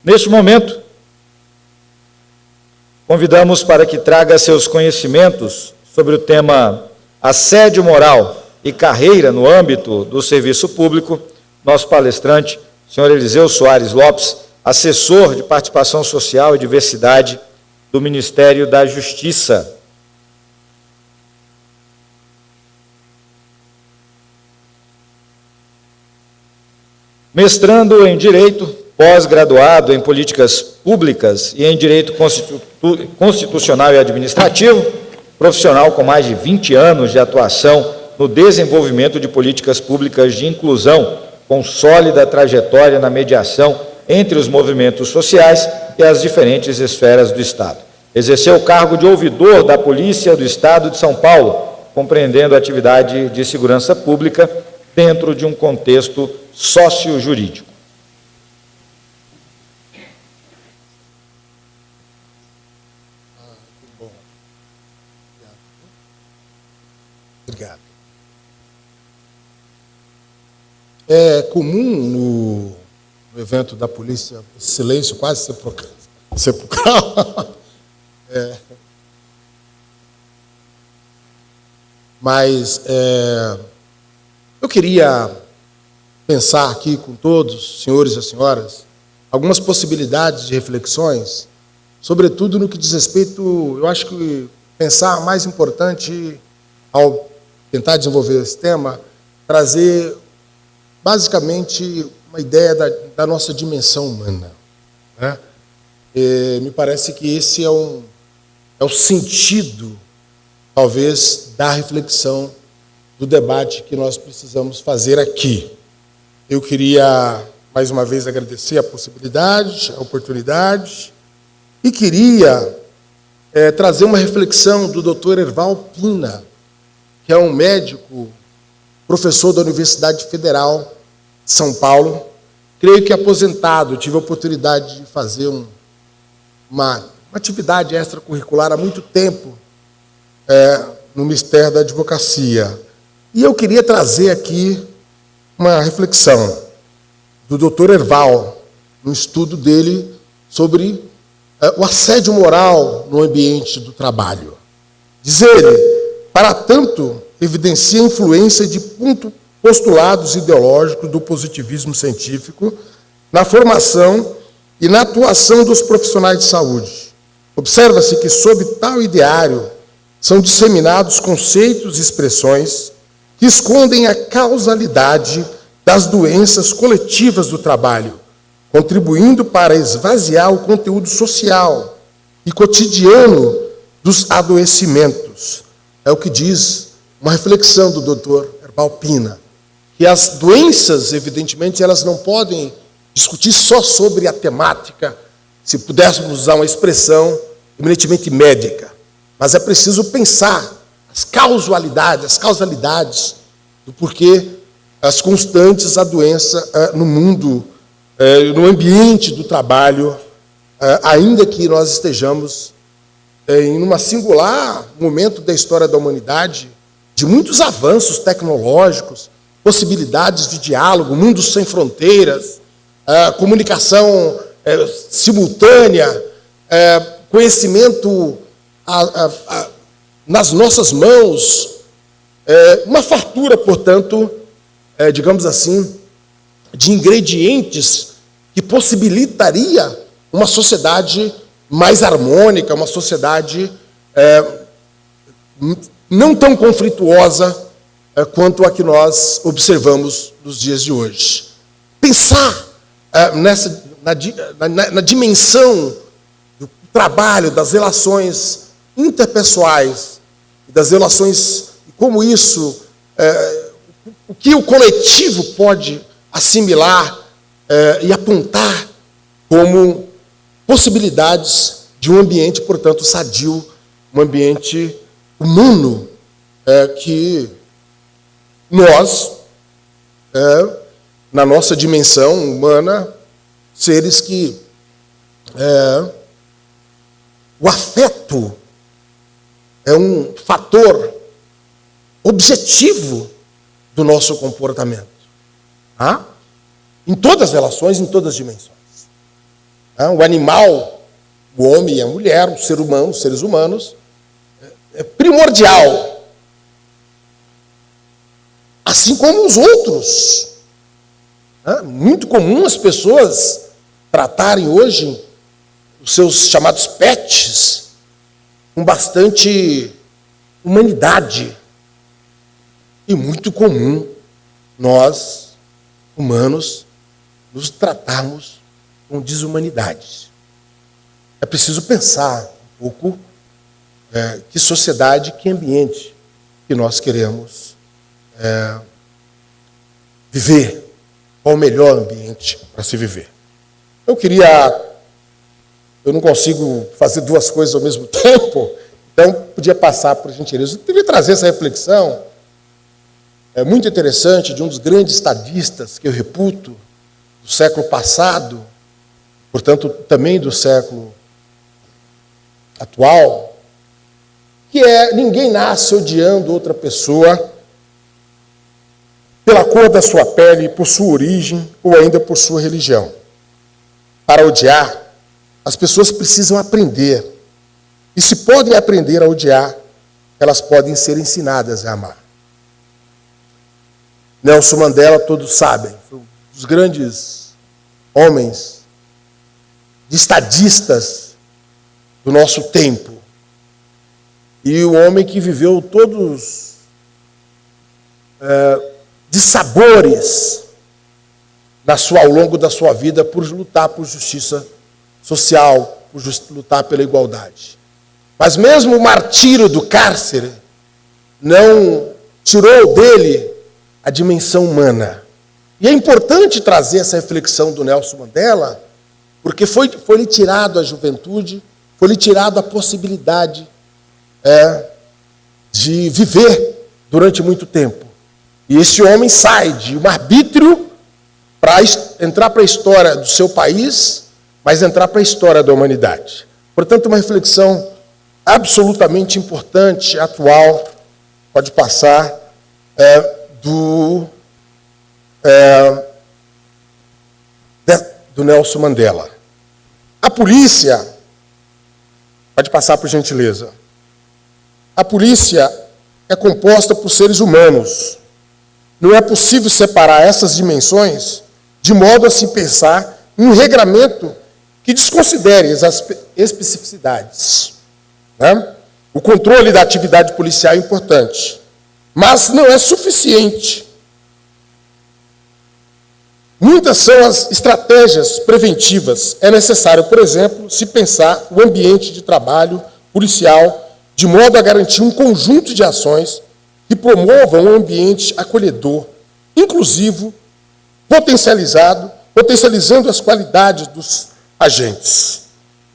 Neste momento, convidamos para que traga seus conhecimentos sobre o tema assédio moral e carreira no âmbito do serviço público, nosso palestrante, senhor Eliseu Soares Lopes, assessor de participação social e diversidade do Ministério da Justiça. Mestrando em Direito, pós-graduado em Políticas Públicas e em Direito Constitucional e Administrativo, profissional com mais de 20 anos de atuação no desenvolvimento de políticas públicas de inclusão, com sólida trajetória na mediação entre os movimentos sociais e as diferentes esferas do Estado. Exerceu o cargo de ouvidor da Polícia do Estado de São Paulo, compreendendo a atividade de segurança pública dentro de um contexto sócio-jurídico. Obrigado. É comum no evento da polícia, silêncio quase sepulcral. Mas eu queria pensar aqui com todos, senhores e senhoras, algumas possibilidades de reflexões, sobretudo no que diz respeito, eu acho que pensar mais importante ao tentar desenvolver esse tema, trazer basicamente uma ideia da nossa dimensão humana, né? Me parece que esse é o sentido, talvez, da reflexão, do debate que nós precisamos fazer aqui. Eu queria, mais uma vez, agradecer a possibilidade, a oportunidade, e queria trazer uma reflexão do Dr. Erval Pina, que é um médico, professor da Universidade Federal de São Paulo, creio que aposentado. Tive a oportunidade de fazer uma atividade extracurricular há muito tempo no Ministério da Advocacia. E eu queria trazer aqui uma reflexão do Dr. Erval, no estudo dele sobre o assédio moral no ambiente do trabalho. Diz ele: para tanto, evidencia a influência de postulados ideológicos do positivismo científico na formação e na atuação dos profissionais de saúde. Observa-se que, sob tal ideário, são disseminados conceitos e expressões que escondem a causalidade das doenças coletivas do trabalho, contribuindo para esvaziar o conteúdo social e cotidiano dos adoecimentos. É o que diz uma reflexão do Dr. Erval Pina, que as doenças, evidentemente, elas não podem discutir só sobre a temática, se pudéssemos usar uma expressão eminentemente médica, mas é preciso pensar as causalidades do porquê as constantes da doença no mundo, no ambiente do trabalho, ainda que nós estejamos em um singular momento da história da humanidade, de muitos avanços tecnológicos, possibilidades de diálogo, mundo sem fronteiras, comunicação simultânea, conhecimento nas nossas mãos, uma fartura, portanto, digamos assim, de ingredientes que possibilitaria uma sociedade mais harmônica, uma sociedade não tão conflituosa quanto a que nós observamos nos dias de hoje. Pensar na dimensão do trabalho, das relações interpessoais, das relações, como isso, o que o coletivo pode assimilar e apontar como possibilidades de um ambiente, portanto, sadio, um ambiente humano, que nós, na nossa dimensão humana, seres que o afeto é um fator objetivo do nosso comportamento. Em todas as relações, em todas as dimensões. O animal, o homem e a mulher, o ser humano, os seres humanos, é primordial. Assim como os outros. Muito comum as pessoas tratarem hoje os seus chamados pets com bastante humanidade. E muito comum nós, humanos, nos tratarmos com desumanidade. É preciso pensar um pouco que sociedade, que ambiente que nós queremos viver. Qual o melhor ambiente para se viver? Eu não consigo fazer duas coisas ao mesmo tempo, então podia passar, por gentileza. Eu queria trazer essa reflexão muito interessante de um dos grandes estadistas que eu reputo, do século passado, portanto, também do século atual, que é: ninguém nasce odiando outra pessoa pela cor da sua pele, por sua origem ou ainda por sua religião. Para odiar, as pessoas precisam aprender. E se podem aprender a odiar, elas podem ser ensinadas a amar. Nelson Mandela, todos sabem, foi um dos grandes homens, de estadistas do nosso tempo. E o homem que viveu todos de sabores ao longo da sua vida por lutar por justiça social, por lutar pela igualdade. Mas mesmo o martírio do cárcere não tirou dele a dimensão humana. E é importante trazer essa reflexão do Nelson Mandela, porque foi-lhe tirado a juventude, foi-lhe tirado a possibilidade de viver durante muito tempo. E esse homem sai de um arbítrio para entrar para a história do seu país, mas entrar para a história da humanidade. Portanto, uma reflexão absolutamente importante, atual, pode passar, do Nelson Mandela. A polícia, pode passar por gentileza, a polícia é composta por seres humanos. Não é possível separar essas dimensões de modo a se pensar em um regramento que desconsidere as especificidades. O controle da atividade policial é importante, mas não é suficiente. Muitas são as estratégias preventivas. É necessário, por exemplo, se pensar o ambiente de trabalho policial de modo a garantir um conjunto de ações que promovam um ambiente acolhedor, inclusivo, potencializando as qualidades dos agentes.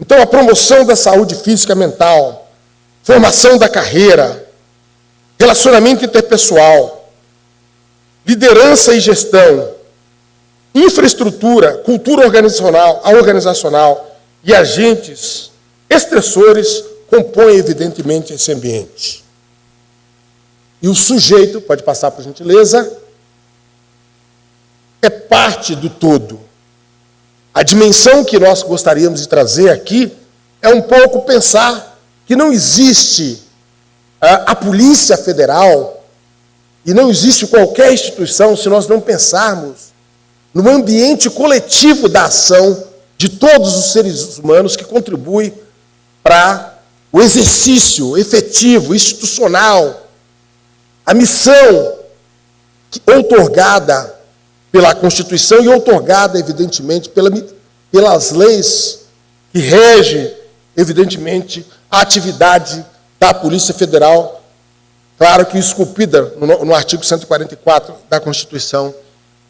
Então, a promoção da saúde física e mental, formação da carreira, relacionamento interpessoal, liderança e gestão, infraestrutura, cultura organizacional e agentes estressores compõem, evidentemente, esse ambiente. E o sujeito, pode passar por gentileza, é parte do todo. A dimensão que nós gostaríamos de trazer aqui é um pouco pensar que não existe a Polícia Federal e não existe qualquer instituição se nós não pensarmos no ambiente coletivo da ação de todos os seres humanos que contribuem para o exercício efetivo, institucional, a missão outorgada pela Constituição e outorgada, evidentemente, pelas leis que regem, evidentemente, a atividade da Polícia Federal, claro que esculpida no artigo 144 da Constituição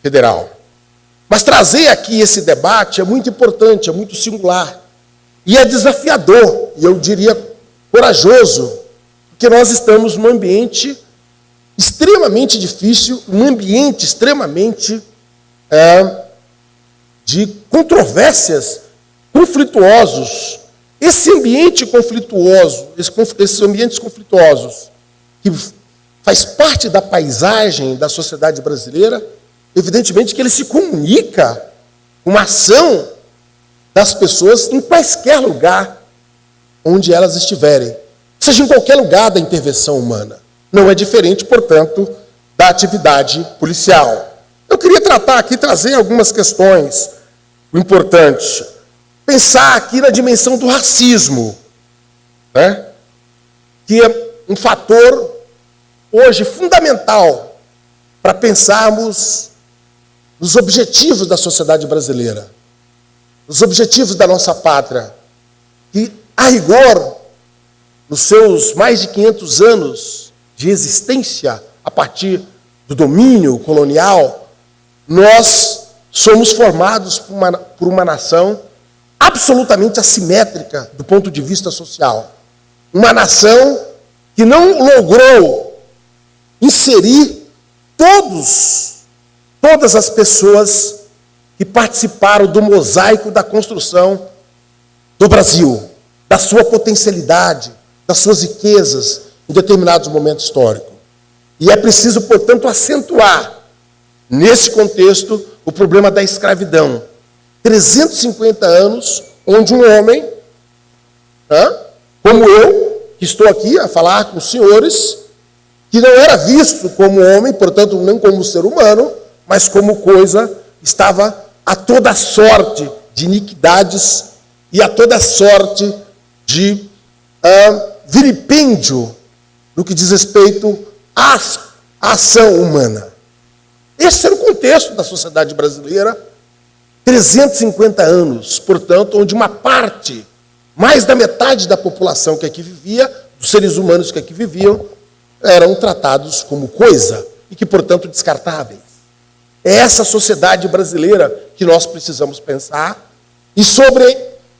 Federal. Mas trazer aqui esse debate é muito importante, é muito singular, e é desafiador, e eu diria corajoso, porque nós estamos num ambiente extremamente difícil, um ambiente extremamente de controvérsias, conflituosos. Esse ambiente conflituoso, esses ambientes conflituosos, que faz parte da paisagem da sociedade brasileira, evidentemente que ele se comunica com uma ação das pessoas em quaisquer lugar onde elas estiverem, seja em qualquer lugar da intervenção humana. Não é diferente, portanto, da atividade policial. Eu queria trazer algumas questões importantes. Pensar aqui na dimensão do racismo, né? Que é um fator hoje fundamental para pensarmos nos objetivos da sociedade brasileira, nos objetivos da nossa pátria, que, a rigor, nos seus mais de 500 anos de existência, a partir do domínio colonial, nós somos formados por uma nação absolutamente assimétrica do ponto de vista social. Uma nação que não logrou inserir todas as pessoas que participaram do mosaico da construção do Brasil, da sua potencialidade, das suas riquezas em determinados momentos históricos. E é preciso, portanto, acentuar, nesse contexto, o problema da escravidão. 350 anos onde um homem, como eu, que estou aqui a falar com os senhores, que não era visto como homem, portanto, não como ser humano, mas como coisa, estava a toda sorte de iniquidades e a toda sorte de vilipêndio no que diz respeito à ação humana. Esse era o contexto da sociedade brasileira, 350 anos, portanto, onde uma parte, mais da metade da população que aqui vivia, dos seres humanos que aqui viviam, eram tratados como coisa e que, portanto, descartáveis. É essa sociedade brasileira que nós precisamos pensar e sobre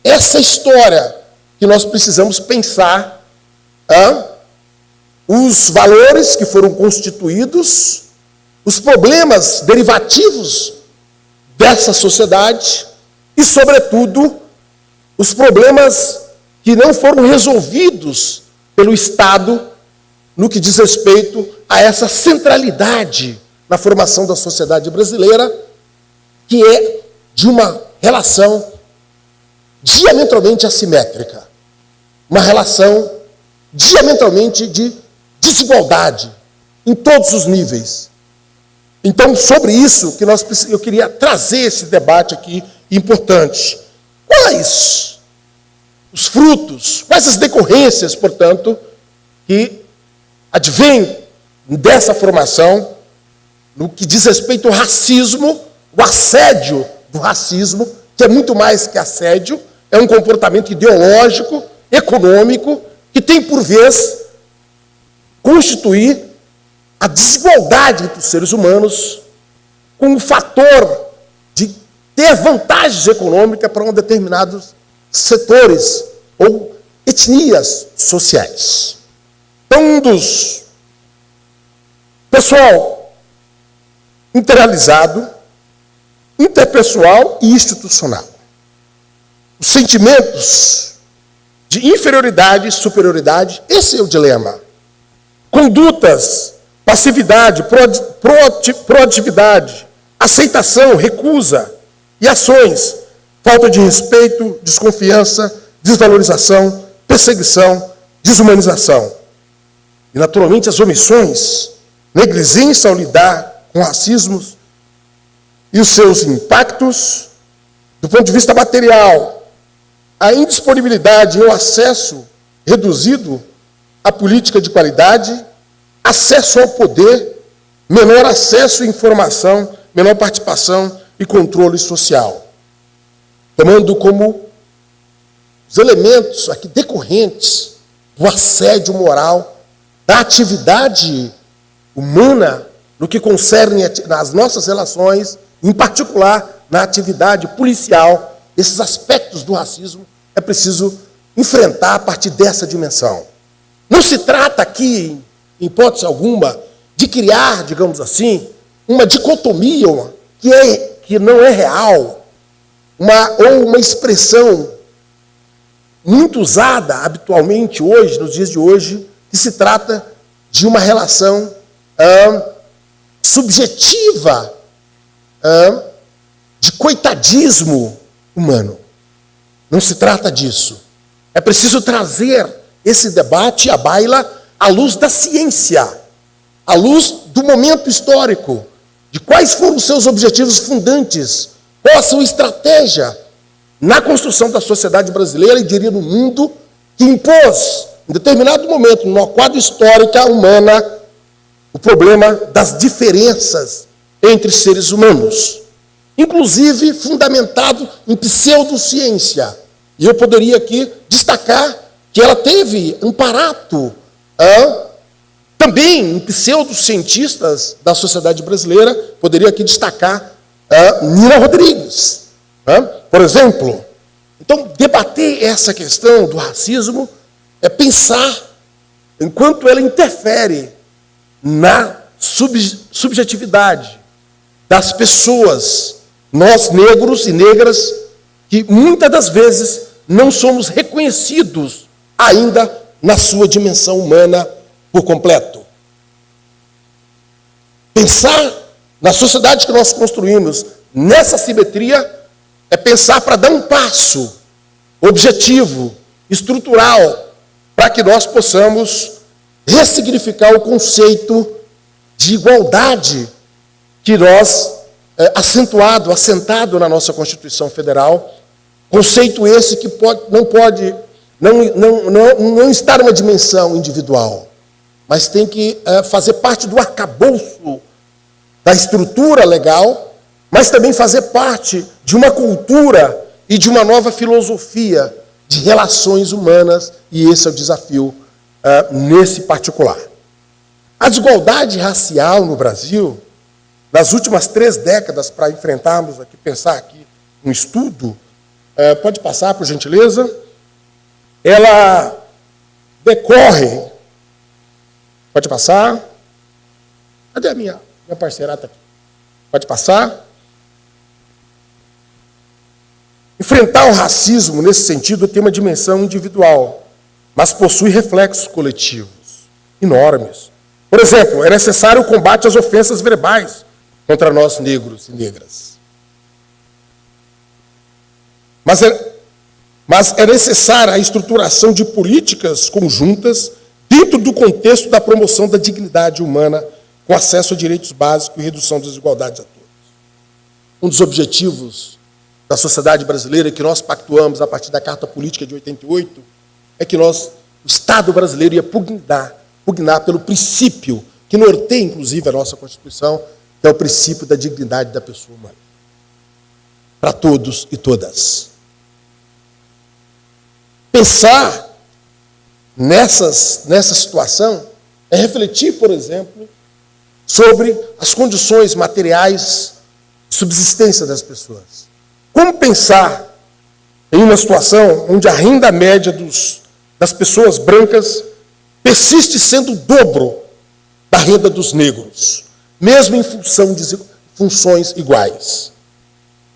essa história que nós precisamos pensar os valores que foram constituídos, os problemas derivativos dessa sociedade e, sobretudo, os problemas que não foram resolvidos pelo Estado no que diz respeito a essa centralidade na formação da sociedade brasileira, que é de uma relação diametralmente assimétrica, uma relação diametralmente de desigualdade em todos os níveis. Então, sobre isso, eu queria trazer esse debate aqui importante. Quais os frutos, quais as decorrências, portanto, que advêm dessa formação no que diz respeito ao racismo, o assédio do racismo, que é muito mais que assédio, é um comportamento ideológico, econômico, que tem, por vez, constituir a desigualdade entre os seres humanos com o fator de ter vantagens econômicas para determinados setores ou etnias sociais. Então, pessoal interalizado, interpessoal e institucional. Os sentimentos de inferioridade e superioridade, esse é o dilema. Condutas, passividade, proatividade, aceitação, recusa e ações, falta de respeito, desconfiança, desvalorização, perseguição, desumanização. E, naturalmente, as omissões, negligência ao lidar com racismos e os seus impactos, do ponto de vista material, a indisponibilidade e o acesso reduzido à política de qualidade, acesso ao poder, menor acesso à informação, menor participação e controle social. Tomando como os elementos aqui decorrentes do assédio moral, da atividade humana no que concerne às nossas relações, em particular na atividade policial, esses aspectos do racismo é preciso enfrentar a partir dessa dimensão. Não se trata aqui, em hipótese alguma, de criar, digamos assim, uma dicotomia que não é real, ou uma expressão muito usada habitualmente hoje, nos dias de hoje, que se trata de uma relação subjetiva de coitadismo humano. Não se trata disso. É preciso trazer esse debate à baila à luz da ciência, à luz do momento histórico, de quais foram os seus objetivos fundantes, qual a sua estratégia na construção da sociedade brasileira e, diria, no mundo, que impôs, em determinado momento, numa quadra histórica humana, o problema das diferenças entre seres humanos, inclusive fundamentado em pseudociência. E eu poderia aqui destacar que ela teve um aparato também em pseudocientistas da sociedade brasileira. Poderia aqui destacar Nira Rodrigues, por exemplo. Então, debater essa questão do racismo é pensar enquanto ela interfere na subjetividade das pessoas, nós negros e negras, que muitas das vezes não somos reconhecidos ainda na sua dimensão humana por completo. Pensar na sociedade que nós construímos nessa simetria é pensar para dar um passo objetivo, estrutural, para que nós possamos ressignificar o conceito de igualdade que nós, assentado na nossa Constituição Federal, conceito esse que não está numa dimensão individual, mas tem que fazer parte do arcabouço da estrutura legal, mas também fazer parte de uma cultura e de uma nova filosofia de relações humanas, e esse é o desafio nesse particular. A desigualdade racial no Brasil, nas últimas 3 décadas, para enfrentarmos aqui, pensar aqui um estudo, pode passar, por gentileza, ela decorre, pode passar, cadê a minha parceirata aqui? Pode passar. Enfrentar o racismo, nesse sentido, tem uma dimensão individual, mas possui reflexos coletivos enormes. Por exemplo, é necessário o combate às ofensas verbais contra nós negros e negras. Mas é necessária a estruturação de políticas conjuntas dentro do contexto da promoção da dignidade humana, com acesso a direitos básicos e redução das desigualdades a todos. Um dos objetivos da sociedade brasileira que nós pactuamos a partir da Carta Política de 88 é que o Estado brasileiro ia pugnar pelo princípio que norteia, inclusive, a nossa Constituição, que é o princípio da dignidade da pessoa humana, para todos e todas. Pensar nessa situação é refletir, por exemplo, sobre as condições materiais de subsistência das pessoas. Como pensar em uma situação onde a renda média das pessoas brancas persiste sendo o dobro da renda dos negros, mesmo em função de funções iguais?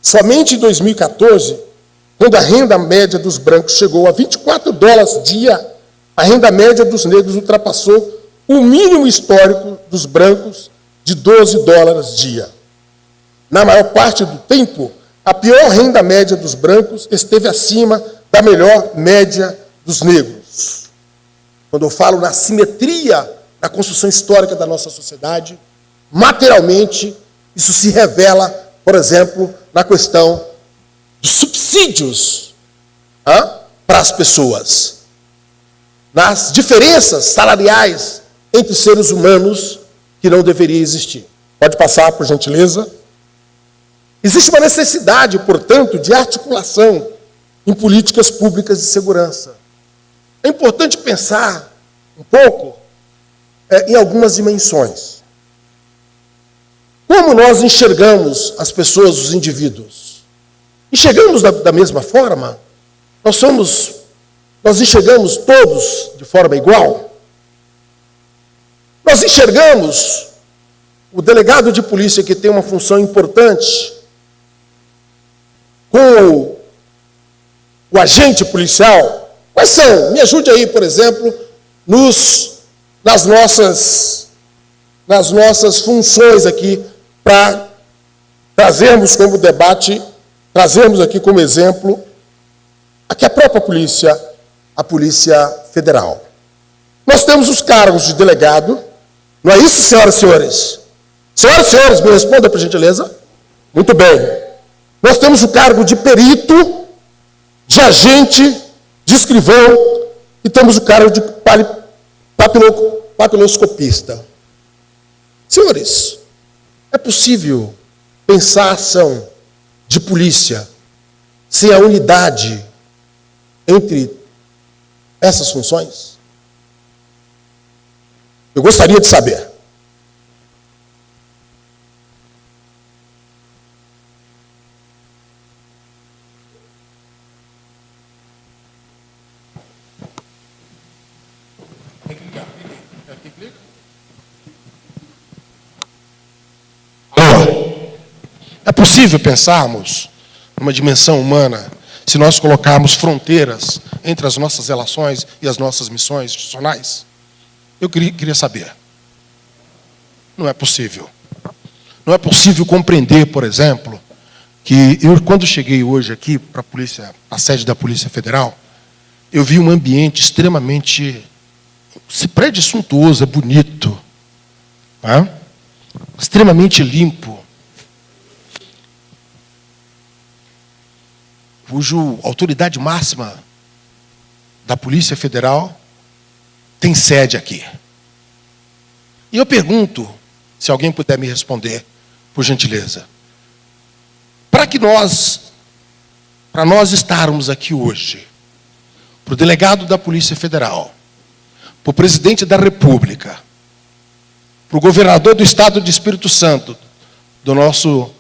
Somente em 2014, quando a renda média dos brancos chegou a $24 dia, a renda média dos negros ultrapassou o mínimo histórico dos brancos de $12 dia. Na maior parte do tempo, a pior renda média dos brancos esteve acima da melhor média dos negros. Quando eu falo na simetria da construção histórica da nossa sociedade, materialmente, isso se revela, por exemplo, na questão dos subsídios para as pessoas, nas diferenças salariais entre seres humanos que não deveria existir. Pode passar, por gentileza. Existe uma necessidade, portanto, de articulação em políticas públicas de segurança. É importante pensar um pouco em algumas dimensões. Como nós enxergamos as pessoas, os indivíduos? Enxergamos da mesma forma? Nós enxergamos todos de forma igual? Nós enxergamos o delegado de polícia, que tem uma função importante, com o agente policial? Quais são? Me ajude aí, por exemplo, nas nossas funções aqui, para trazermos como debate, trazermos aqui como exemplo aqui a própria polícia, a Polícia Federal. Nós temos os cargos de delegado, não é isso, senhoras e senhores? Senhoras e senhores, me respondam, por gentileza. Muito bem. Nós temos o cargo de perito, de agente, de escrivão, e temos o cargo de papiloscopista. Senhores, é possível pensar a ação de polícia sem a unidade entre essas funções? Eu gostaria de saber. É possível pensarmos numa dimensão humana se nós colocarmos fronteiras entre as nossas relações e as nossas missões institucionais? Eu queria saber. Não é possível. Não é possível compreender, por exemplo, que eu, quando cheguei hoje aqui para a sede da Polícia Federal, eu vi um ambiente extremamente... Esse prédio é suntuoso, é bonito, né? Extremamente limpo, cujo autoridade máxima da Polícia Federal tem sede aqui. E eu pergunto, se alguém puder me responder, por gentileza, para nós estarmos aqui hoje, para o delegado da Polícia Federal, para o presidente da República, para o governador do Estado de Espírito Santo, do nosso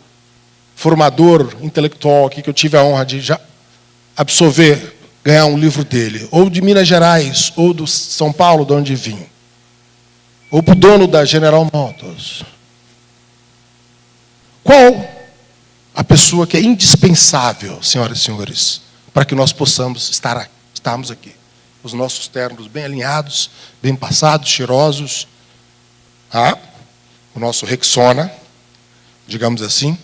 formador intelectual aqui, que eu tive a honra de já absorver, ganhar um livro dele, ou de Minas Gerais, ou do São Paulo, de onde vim, ou para o dono da General Motors. Qual a pessoa que é indispensável, senhoras e senhores, para que nós possamos estarmos aqui? Os nossos ternos bem alinhados, bem passados, cheirosos. O nosso Rexona, digamos assim.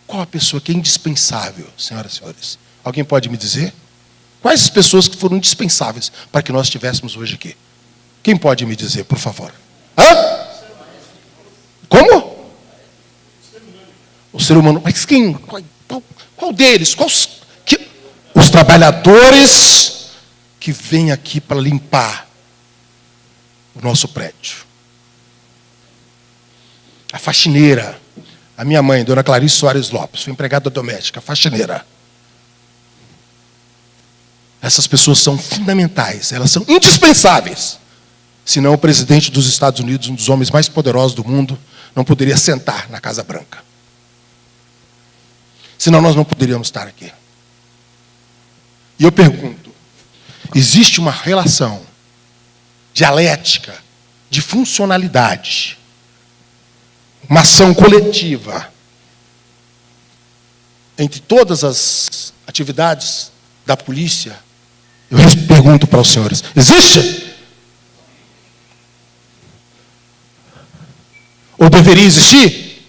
Qual a pessoa que é indispensável, senhoras e senhores? Alguém pode me dizer? Quais as pessoas que foram indispensáveis para que nós estivéssemos hoje aqui? Quem pode me dizer, por favor? Como? O ser humano. Mas quem? Qual deles? Os trabalhadores que vêm aqui para limpar o nosso prédio. A faxineira. A minha mãe, dona Clarice Soares Lopes, foi empregada doméstica, faxineira. Essas pessoas são fundamentais, elas são indispensáveis. Senão o presidente dos Estados Unidos, um dos homens mais poderosos do mundo, não poderia sentar na Casa Branca. Senão nós não poderíamos estar aqui. E eu pergunto, existe uma relação dialética, de funcionalidade, uma ação coletiva entre todas as atividades da polícia? Eu pergunto para os senhores, existe? Ou deveria existir?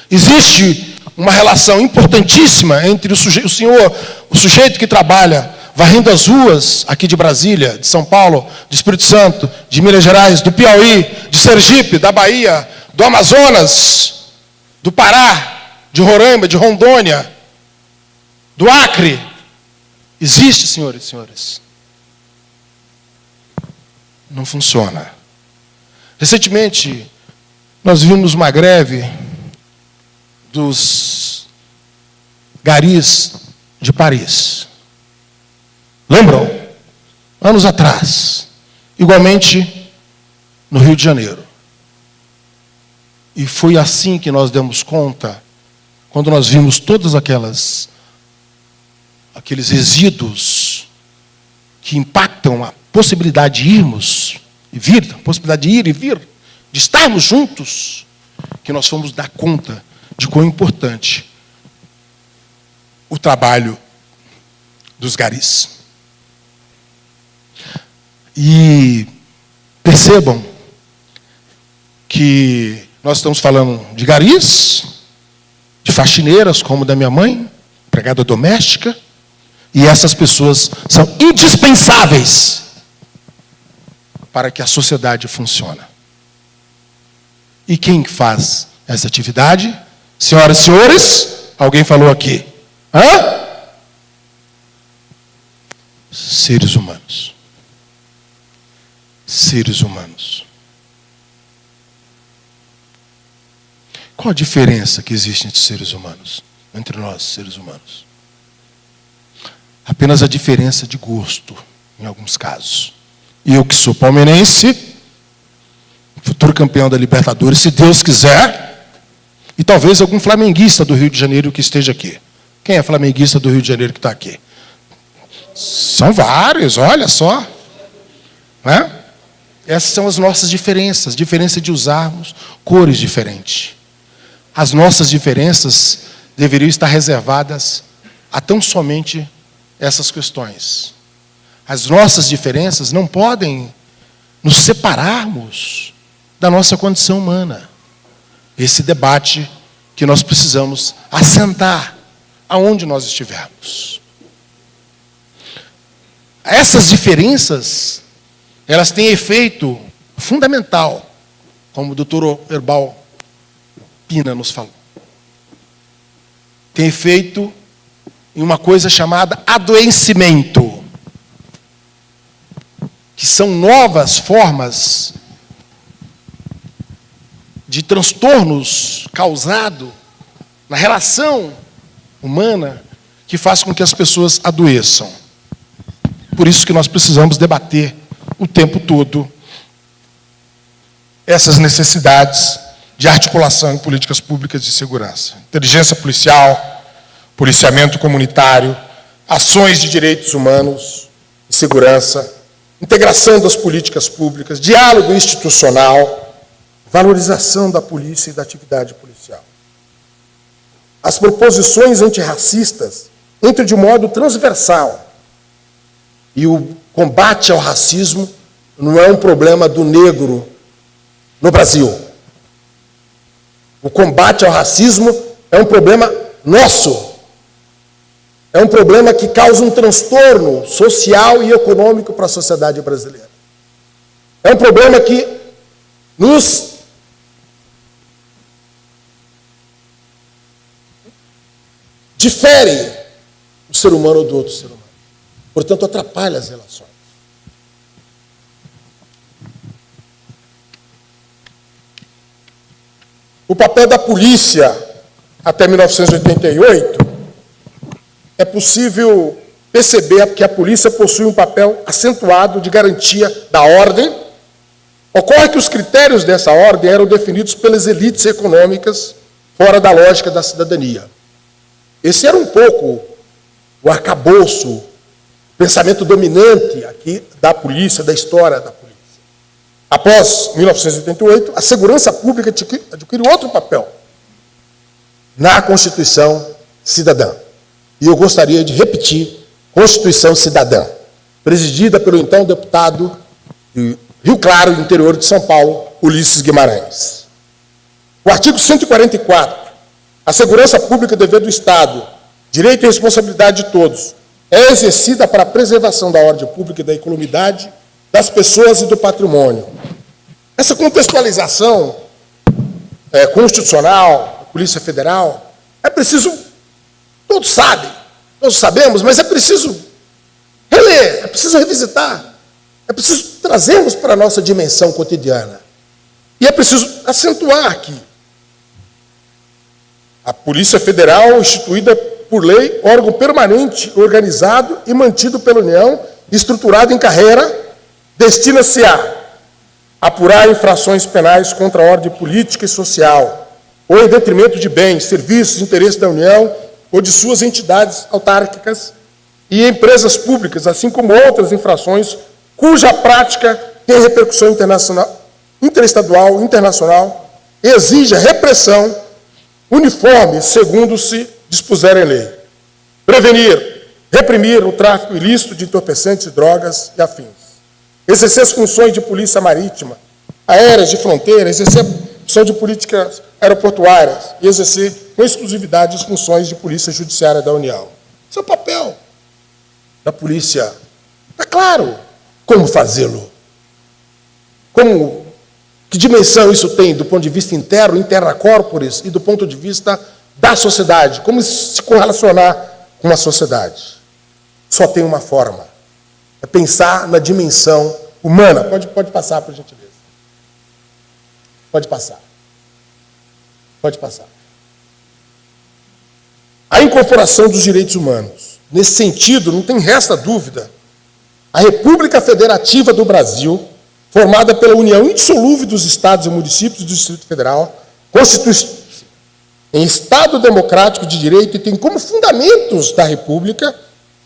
Existe uma relação importantíssima entre o sujeito que trabalha varrendo as ruas aqui de Brasília, de São Paulo, de Espírito Santo, de Minas Gerais, do Piauí, de Sergipe, da Bahia, do Amazonas, do Pará, de Roraima, de Rondônia, do Acre. Existe, senhores e senhores. Não funciona. Recentemente, nós vimos uma greve dos garis de Paris. Lembram? Anos atrás. Igualmente, no Rio de Janeiro. E foi assim que nós demos conta, quando nós vimos todos aqueles resíduos que impactam a possibilidade de irmos e vir, a possibilidade de ir e vir, de estarmos juntos, que nós fomos dar conta de quão importante o trabalho dos garis. E percebam que nós estamos falando de garis, de faxineiras, como da minha mãe, empregada doméstica, E essas pessoas são indispensáveis para que a sociedade funcione. E quem faz essa atividade? Senhoras e senhores, alguém falou aqui. Hã? Seres humanos. Seres humanos. Qual a diferença que existe entre seres humanos? Entre nós, seres humanos? Apenas a diferença de gosto, em alguns casos. E eu que sou palmeirense, futuro campeão da Libertadores, se Deus quiser, e talvez algum flamenguista do Rio de Janeiro que esteja aqui. Quem é flamenguista do Rio de Janeiro que está aqui? São vários, olha só. Né? Essas são as nossas diferenças, diferença de usarmos cores diferentes. As nossas diferenças deveriam estar reservadas a tão somente essas questões. As nossas diferenças não podem nos separarmos da nossa condição humana. Esse debate que nós precisamos assentar aonde nós estivermos. Essas diferenças, elas têm efeito fundamental, como o doutor Herbal Pina nos falou. Tem efeito em uma coisa chamada adoecimento, que são novas formas de transtornos causados na relação humana que faz com que as pessoas adoeçam. Por isso que nós precisamos debater o tempo todo essas necessidades de articulação em políticas públicas de segurança. Inteligência policial, policiamento comunitário, ações de direitos humanos e segurança, integração das políticas públicas, diálogo institucional, valorização da polícia e da atividade policial. As proposições antirracistas entram de modo transversal. E o combate ao racismo não é um problema do negro no Brasil. O combate ao racismo é um problema nosso. É um problema que causa um transtorno social e econômico para a sociedade brasileira. É um problema que nos difere o ser humano do outro ser humano. Portanto, atrapalha as relações. O papel da polícia até 1988, é possível perceber que a polícia possui um papel acentuado de garantia da ordem. Ocorre que os critérios dessa ordem eram definidos pelas elites econômicas fora da lógica da cidadania. Esse era um pouco o arcabouço, o pensamento dominante aqui da polícia, da história da polícia. Após 1988, a segurança pública adquire outro papel na Constituição Cidadã. E eu gostaria de repetir, Constituição Cidadã, presidida pelo então deputado de Rio Claro, interior de São Paulo, Ulisses Guimarães. O artigo 144, a segurança pública é dever do Estado, direito e responsabilidade de todos, é exercida para a preservação da ordem pública e da economidade das pessoas e do patrimônio. Essa contextualização constitucional, da Polícia Federal, é preciso, todos sabem, todos sabemos, mas é preciso reler, é preciso revisitar, é preciso trazermos para a nossa dimensão cotidiana. E é preciso acentuar aqui. A Polícia Federal, instituída por lei, órgão permanente, organizado e mantido pela União, estruturado em carreira, destina-se a apurar infrações penais contra a ordem política e social, ou em detrimento de bens, serviços, interesses da União ou de suas entidades autárquicas e empresas públicas, assim como outras infrações cuja prática tem repercussão internacional, interestadual, internacional, e exige a repressão uniforme, segundo se dispuser em lei. Prevenir, reprimir o tráfico ilícito de entorpecentes, drogas e afins. Exercer as funções de polícia marítima, aéreas de fronteira, exercer a função de políticas aeroportuárias e exercer com exclusividade as funções de polícia judiciária da União. Esse é o papel da polícia. Está claro como fazê-lo. Que dimensão isso tem do ponto de vista interno, interna corporis, e do ponto de vista da sociedade. Como se correlacionar com uma sociedade. Só tem uma forma. É pensar na dimensão humana. Pode passar, por gentileza. Pode passar. Pode passar. A incorporação dos direitos humanos. Nesse sentido, não tem resta dúvida, a República Federativa do Brasil, formada pela união indissolúvel dos estados e municípios do Distrito Federal, constitui-se em Estado democrático de direito e tem como fundamentos da República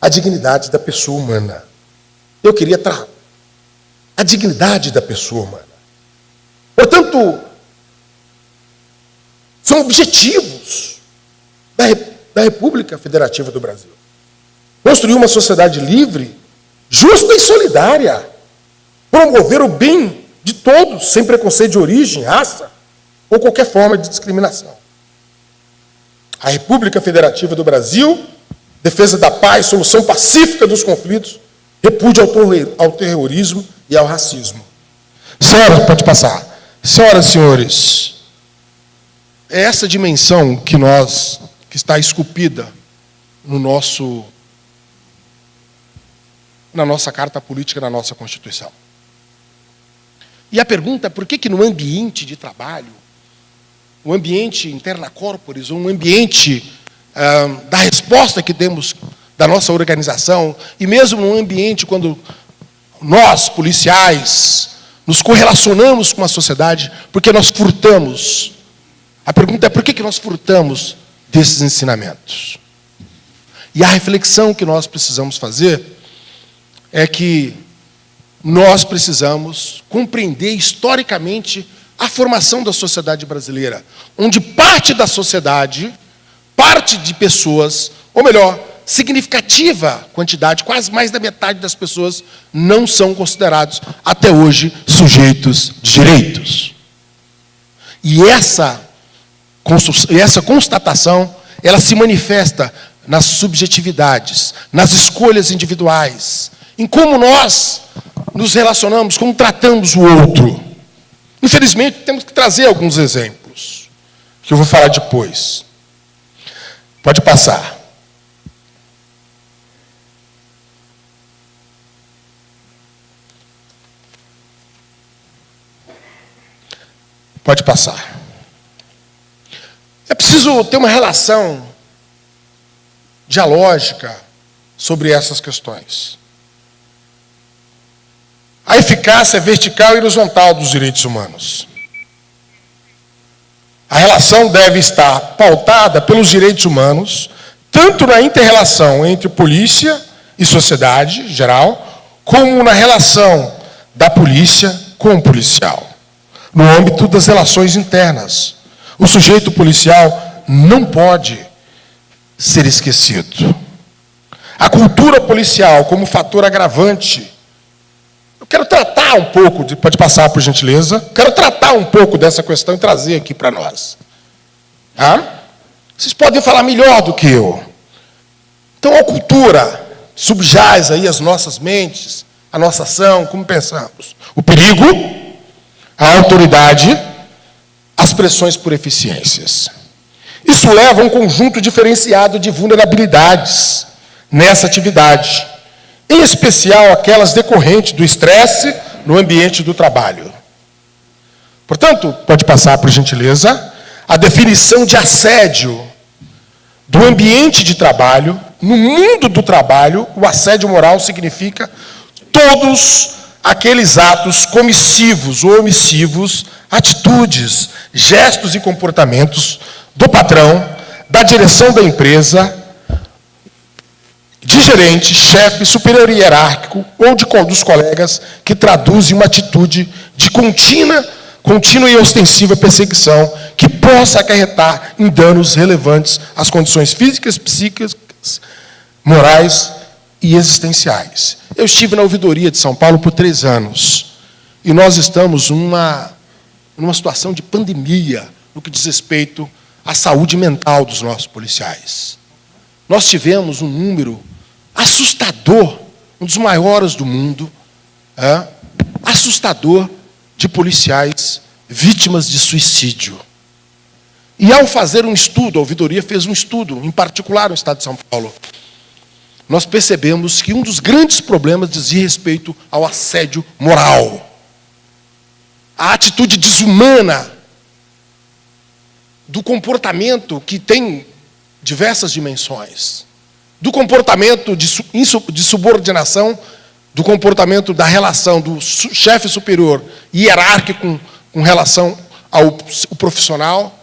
a dignidade da pessoa humana. Eu queria a dignidade da pessoa humana. Portanto, são objetivos da República Federativa do Brasil. Construir uma sociedade livre, justa e solidária. Promover o bem de todos, sem preconceito de origem, raça ou qualquer forma de discriminação. A República Federativa do Brasil, defesa da paz, solução pacífica dos conflitos, repúdio ao terrorismo e ao racismo. Senhoras, pode passar. Senhoras e senhores, é essa dimensão que está esculpida na nossa Carta Política, na nossa Constituição. E a pergunta é por que no ambiente de trabalho, o ambiente interna corporis, um ambiente da resposta que temos da nossa organização, e mesmo no ambiente quando nós, policiais, nos correlacionamos com a sociedade, porque nós furtamos. A pergunta é por que nós furtamos desses ensinamentos? E a reflexão que nós precisamos fazer é que nós precisamos compreender historicamente a formação da sociedade brasileira, onde parte da sociedade, parte de pessoas, ou melhor, significativa quantidade, quase mais da metade das pessoas, não são considerados, até hoje, sujeitos de direitos. E essa constatação, ela se manifesta nas subjetividades, nas escolhas individuais, em como nós nos relacionamos, como tratamos o outro. Infelizmente, temos que trazer alguns exemplos, que eu vou falar depois. Pode passar. Pode passar. É preciso ter uma relação dialógica sobre essas questões. A eficácia vertical e horizontal dos direitos humanos. A relação deve estar pautada pelos direitos humanos, tanto na inter-relação entre polícia e sociedade geral, como na relação da polícia com o policial. No âmbito das relações internas, o sujeito policial não pode ser esquecido. A cultura policial como fator agravante. Eu quero tratar um pouco, pode passar por gentileza, quero tratar um pouco dessa questão e trazer aqui para nós. Vocês podem falar melhor do que eu. Então, a cultura subjaz aí as nossas mentes, a nossa ação, como pensamos. O perigo, a autoridade, as pressões por eficiências. Isso leva a um conjunto diferenciado de vulnerabilidades nessa atividade, em especial aquelas decorrentes do estresse no ambiente do trabalho. Portanto, pode passar, por gentileza, a definição de assédio do ambiente de trabalho. No mundo do trabalho, o assédio moral significa todos aqueles atos comissivos ou omissivos, atitudes, gestos e comportamentos do patrão, da direção da empresa, de gerente, chefe, superior hierárquico ou dos colegas que traduzem uma atitude de contínua e ostensiva perseguição que possa acarretar em danos relevantes às condições físicas, psíquicas, morais e existenciais. Eu estive na ouvidoria de São Paulo por 3 anos e nós estamos numa situação de pandemia no que diz respeito à saúde mental dos nossos policiais. Nós tivemos um número assustador, um dos maiores do mundo, assustador, de policiais vítimas de suicídio. E ao fazer um estudo, a ouvidoria fez um estudo, em particular no estado de São Paulo, nós percebemos que um dos grandes problemas dizia respeito ao assédio moral. A atitude desumana do comportamento que tem diversas dimensões. Do comportamento de subordinação, do comportamento da relação do chefe superior hierárquico com relação ao profissional,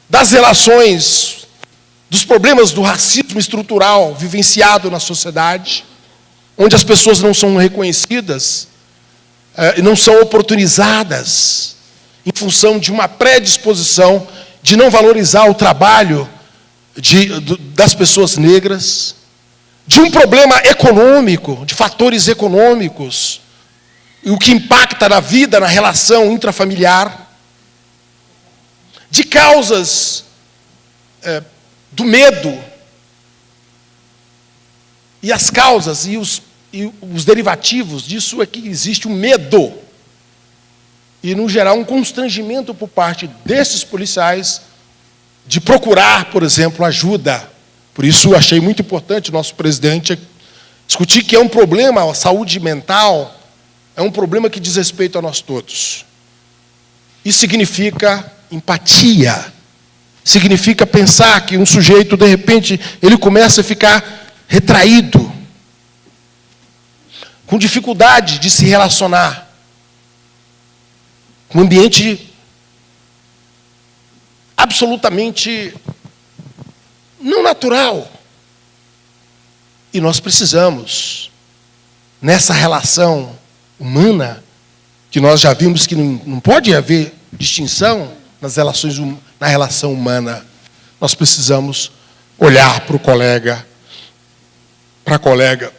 das relações, dos problemas do racismo estrutural vivenciado na sociedade, onde as pessoas não são reconhecidas, não são oportunizadas, em função de uma predisposição de não valorizar o trabalho das pessoas negras, de um problema econômico, de fatores econômicos, o que impacta na vida, na relação intrafamiliar, de causas do medo, e as causas e os derivativos disso é que existe um medo, e, no geral, um constrangimento por parte desses policiais de procurar, por exemplo, ajuda. Por isso, achei muito importante o nosso presidente discutir que é um problema, a saúde mental é um problema que diz respeito a nós todos. Isso significa empatia, significa pensar que um sujeito, de repente, ele começa a ficar retraído, com dificuldade de se relacionar, com um ambiente absolutamente não natural. E nós precisamos, nessa relação humana, que nós já vimos que não pode haver distinção na relação humana, nós precisamos olhar para o colega, para a colega,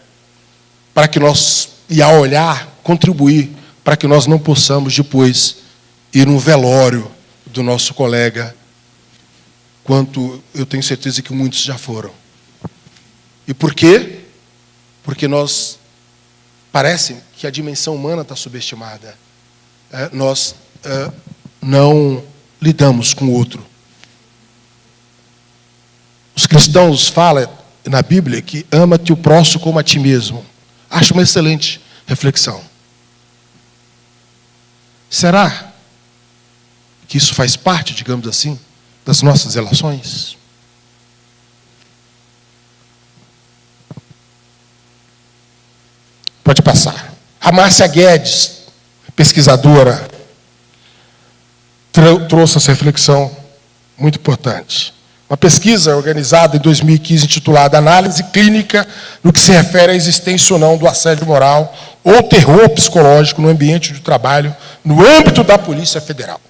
para que nós, e ao olhar, contribuir para que nós não possamos depois ir no velório do nosso colega, quanto eu tenho certeza que muitos já foram. E por quê? Porque parece que a dimensão humana está subestimada. Nós não lidamos com o outro. Os cristãos falam na Bíblia que ama-te o próximo como a ti mesmo. Acho uma excelente reflexão. Será que isso faz parte, digamos assim, das nossas relações? Pode passar. A Márcia Guedes, pesquisadora, trouxe essa reflexão muito importante. Uma pesquisa organizada em 2015, intitulada Análise Clínica no que se refere à existência ou não do assédio moral ou terror psicológico no ambiente de trabalho no âmbito da Polícia Federal.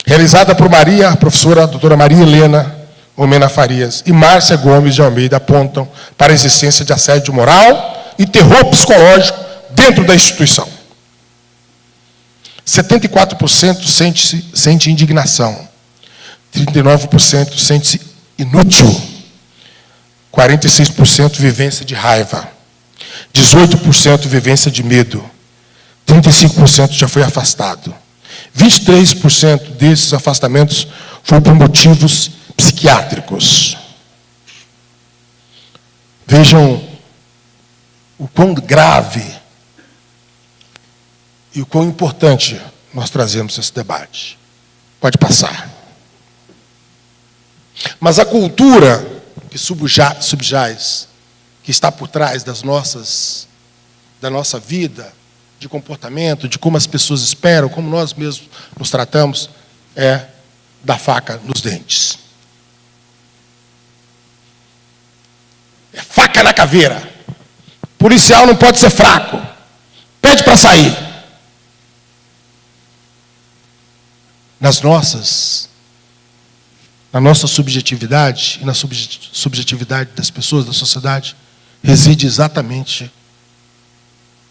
Realizada por a professora doutora Maria Helena Omena Farias e Márcia Gomes de Almeida, apontam para a existência de assédio moral e terror psicológico dentro da instituição. 74% sente indignação, 39% sente-se inútil, 46% vivência de raiva, 18% vivência de medo, 35% já foi afastado. 23% desses afastamentos foram por motivos psiquiátricos. Vejam o quão grave e o quão importante nós trazemos esse debate. Pode passar. Mas a cultura que subjaz, que está por trás da nossa vida, de comportamento, de como as pessoas esperam, como nós mesmos nos tratamos, é da faca nos dentes. É faca na caveira. Policial não pode ser fraco. Pede para sair. Na nossa subjetividade e na subjetividade das pessoas, da sociedade, reside exatamente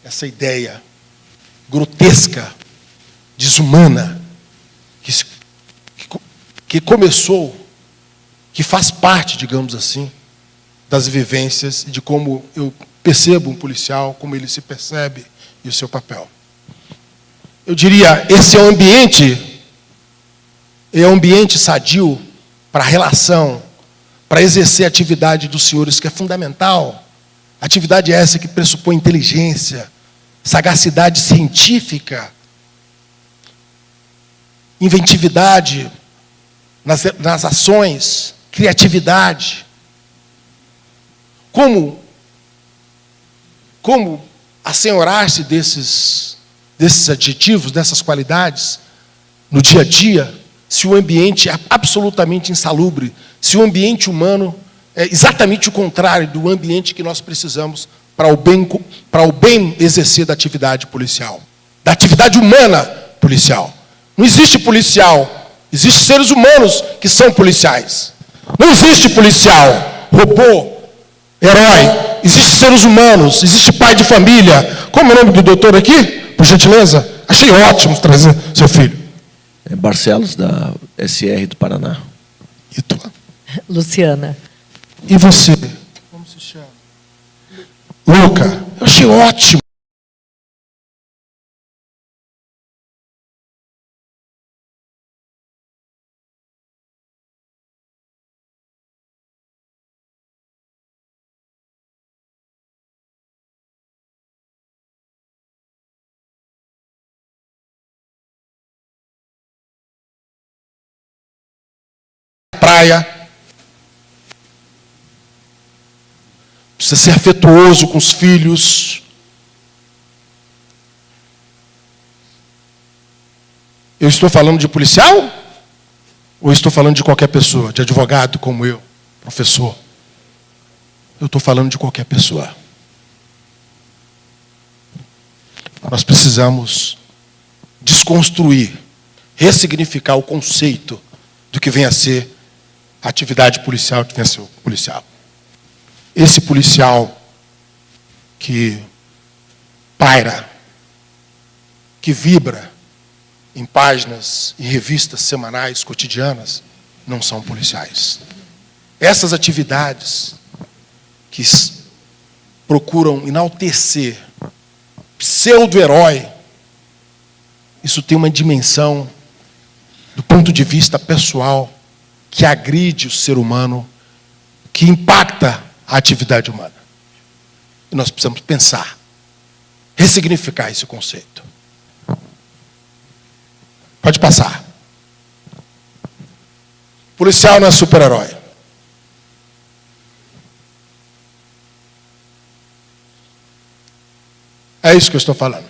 essa ideia grotesca, desumana, que que faz parte, digamos assim, das vivências e de como eu percebo um policial, como ele se percebe e o seu papel. Eu diria, esse é um ambiente sadio para a relação, para exercer a atividade dos senhores, que é fundamental. Atividade essa que pressupõe inteligência, sagacidade científica, inventividade nas ações, criatividade. Como assenhorar-se desses adjetivos, dessas qualidades, no dia a dia, se o ambiente é absolutamente insalubre, se o ambiente humano é exatamente o contrário do ambiente que nós precisamos para o bem exercer da atividade policial, da atividade humana policial. Não existe policial, existem seres humanos que são policiais. Não existe policial, robô, herói. Existem seres humanos, existe pai de família. Como é o nome do doutor aqui, por gentileza? Achei ótimo trazer seu filho. É Barcelos, da SR do Paraná. E tu? Luciana. E você? Como se chama? Luca. Eu achei ótimo. Praia. Precisa ser afetuoso com os filhos. Eu estou falando de policial? Ou estou falando de qualquer pessoa? De advogado como eu, professor? Eu estou falando de qualquer pessoa. Nós precisamos desconstruir, ressignificar o conceito do que vem a ser a atividade policial, que vem a ser o policial. Esse policial que paira, que vibra em páginas e revistas semanais, cotidianas, não são policiais. Essas atividades que procuram enaltecer pseudo-herói, isso tem uma dimensão, do ponto de vista pessoal, que agride o ser humano, que impacta a atividade humana. E nós precisamos pensar, ressignificar esse conceito. Pode passar. Policial não é super-herói. É isso que eu estou falando.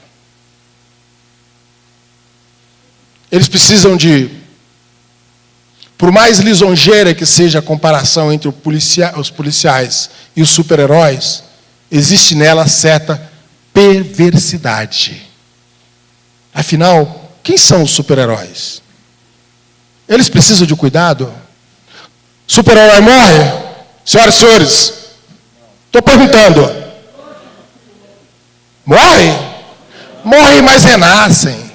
Eles precisam de, por mais lisonjeira que seja a comparação entre os policiais e os super-heróis, existe nela certa perversidade. Afinal, quem são os super-heróis? Eles precisam de cuidado? Super-herói morre? Senhoras e senhores, estou perguntando. Morre? Morrem, mas renascem.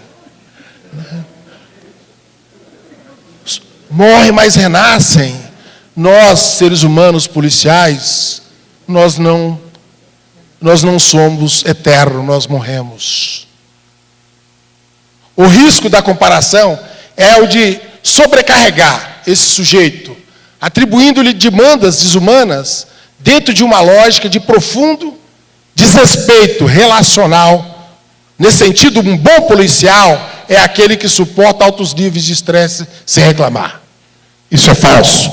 Morrem, mas renascem. Nós, seres humanos policiais, nós não somos eternos, nós morremos. O risco da comparação é o de sobrecarregar esse sujeito, atribuindo-lhe demandas desumanas dentro de uma lógica de profundo desrespeito relacional. Nesse sentido, um bom policial é aquele que suporta altos níveis de estresse sem reclamar. Isso é falso.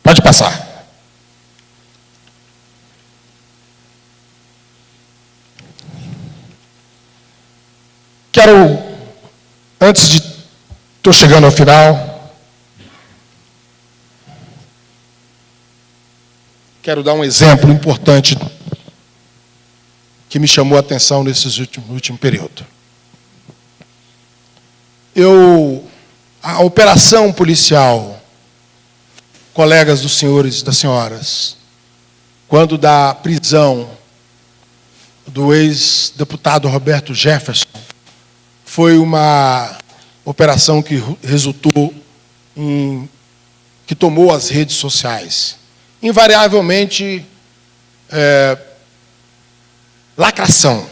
Pode passar. Quero, antes de... Estou chegando ao final. Quero dar um exemplo importante que me chamou a atenção no último período. A operação policial, colegas dos senhores e das senhoras, quando da prisão do ex-deputado Roberto Jefferson, foi uma operação que resultou que tomou as redes sociais. Invariavelmente, lacração.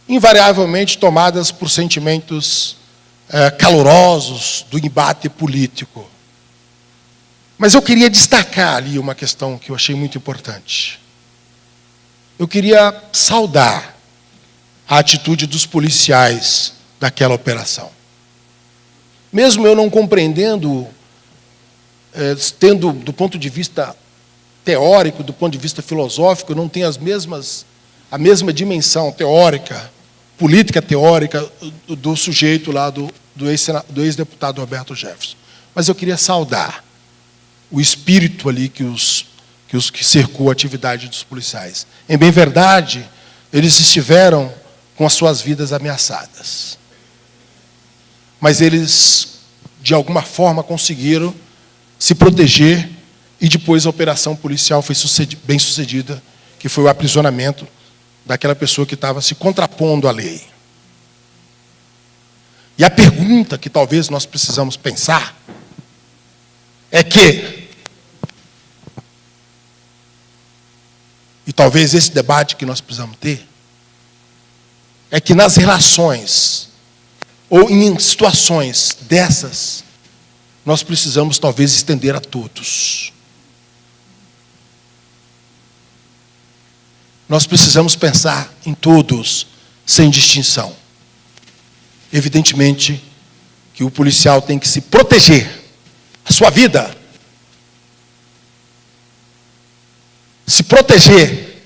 Invariavelmente tomadas por sentimentos calorosos do embate político. Mas eu queria destacar ali uma questão que eu achei muito importante. Eu queria saudar a atitude dos policiais daquela operação. Mesmo eu não compreendendo, tendo do ponto de vista teórico, do ponto de vista filosófico, não tenho a mesma dimensão teórica, política teórica do sujeito lá do ex-deputado Roberto Jefferson. Mas eu queria saudar o espírito ali que cercou a atividade dos policiais. Em bem verdade, eles estiveram com as suas vidas ameaçadas. Mas eles, de alguma forma, conseguiram se proteger e depois a operação policial foi bem sucedida, que foi o aprisionamento daquela pessoa que estava se contrapondo à lei. E a pergunta que talvez nós precisamos pensar é que, e talvez esse debate que nós precisamos ter, é que nas relações, ou em situações dessas, nós precisamos talvez estender a todos. Nós precisamos pensar em todos, sem distinção. Evidentemente que o policial tem que se proteger, a sua vida, se proteger,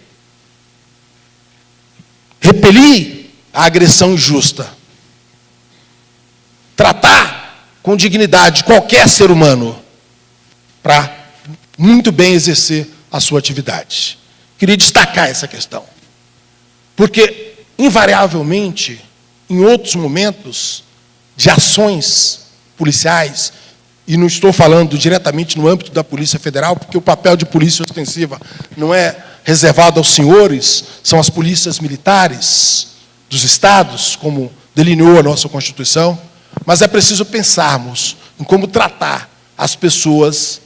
repelir a agressão injusta, tratar com dignidade qualquer ser humano para muito bem exercer a sua atividade. Queria destacar essa questão, porque invariavelmente, em outros momentos de ações policiais, e não estou falando diretamente no âmbito da Polícia Federal, porque o papel de polícia ostensiva não é reservado aos senhores, são as polícias militares dos estados, como delineou a nossa Constituição, mas é preciso pensarmos em como tratar as pessoas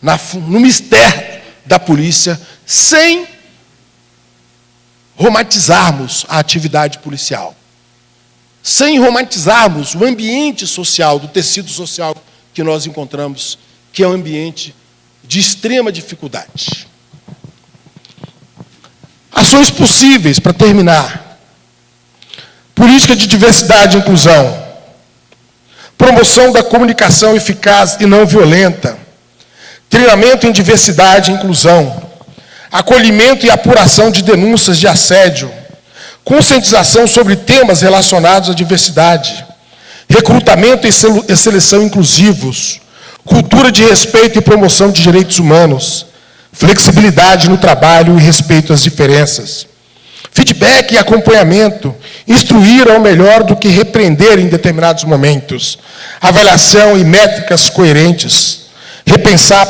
no mistério da polícia, sem romantizarmos a atividade policial, sem romantizarmos o ambiente social, do tecido social que nós encontramos, que é um ambiente de extrema dificuldade. Ações possíveis, para terminar. Política de diversidade e inclusão. Promoção da comunicação eficaz e não violenta. Treinamento em diversidade e inclusão. Acolhimento e apuração de denúncias de assédio. Conscientização sobre temas relacionados à diversidade. Recrutamento e seleção inclusivos. Cultura de respeito e promoção de direitos humanos. Flexibilidade no trabalho e respeito às diferenças. Feedback e acompanhamento. Instruir ao melhor do que repreender em determinados momentos. Avaliação e métricas coerentes. Repensar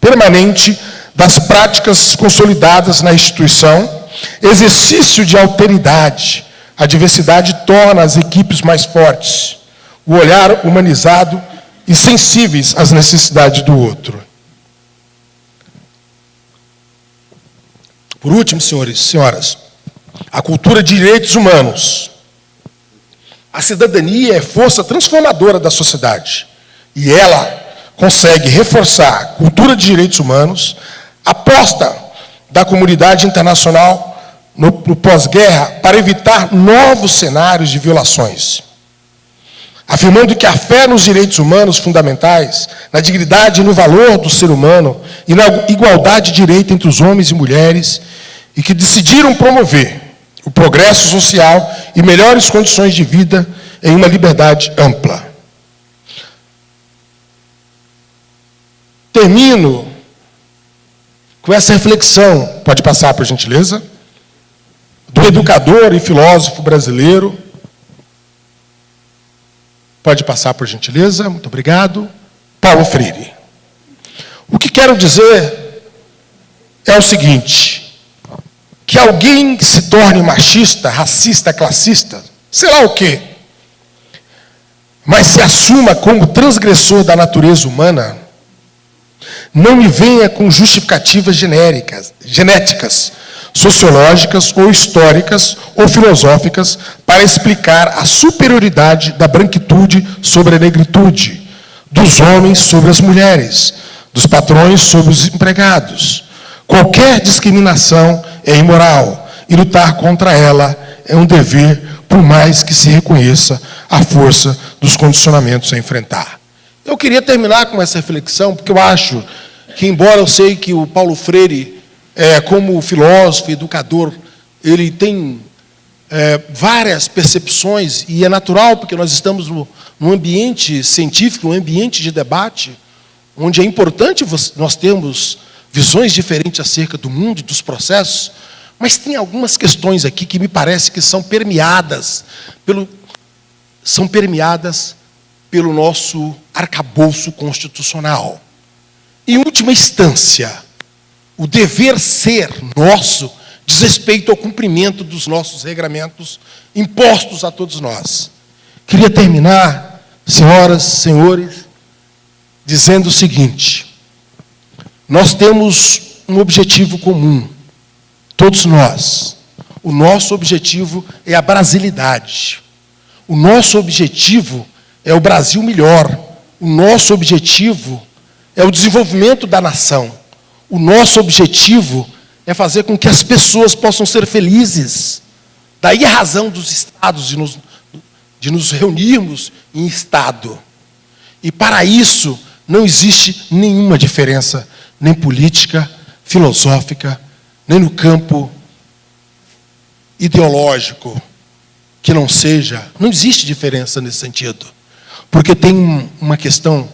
permanente das práticas consolidadas na instituição. Exercício de alteridade. A diversidade torna as equipes mais fortes. O olhar humanizado e sensíveis às necessidades do outro. Por último, senhores e senhoras, a cultura de direitos humanos. A cidadania é força transformadora da sociedade. E ela consegue reforçar a cultura de direitos humanos, aposta da comunidade internacional no pós-guerra para evitar novos cenários de violações. Afirmando que a fé nos direitos humanos fundamentais, na dignidade e no valor do ser humano e na igualdade de direito entre os homens e mulheres, e que decidiram promover o progresso social e melhores condições de vida em uma liberdade ampla. Termino com essa reflexão, pode passar, por gentileza, do educador e filósofo brasileiro. Pode passar, por gentileza, muito obrigado. Paulo Freire. O que quero dizer é o seguinte, que alguém que se torne machista, racista, classista, sei lá o quê, mas se assuma como transgressor da natureza humana, não me venha com justificativas genéticas, sociológicas ou históricas ou filosóficas para explicar a superioridade da branquitude sobre a negritude, dos homens sobre as mulheres, dos patrões sobre os empregados. Qualquer discriminação é imoral e lutar contra ela é um dever, por mais que se reconheça a força dos condicionamentos a enfrentar. Eu queria terminar com essa reflexão, porque eu acho que, embora eu sei que o Paulo Freire, como filósofo, educador, ele tem várias percepções, e é natural, porque nós estamos num ambiente científico, um ambiente de debate, onde é importante nós termos visões diferentes acerca do mundo e dos processos, mas tem algumas questões aqui que me parece que são permeadas pelo nosso arcabouço constitucional. Em última instância, o dever ser nosso diz respeito ao cumprimento dos nossos regramentos impostos a todos nós. Queria terminar, senhoras, senhores, dizendo o seguinte: nós temos um objetivo comum, todos nós. O nosso objetivo é a brasilidade. O nosso objetivo é o Brasil melhor. O nosso objetivo é o desenvolvimento da nação. O nosso objetivo é fazer com que as pessoas possam ser felizes. Daí a razão dos estados, de nos reunirmos em estado. E para isso não existe nenhuma diferença, nem política, filosófica, nem no campo ideológico, que não existe diferença nesse sentido. Porque tem uma questão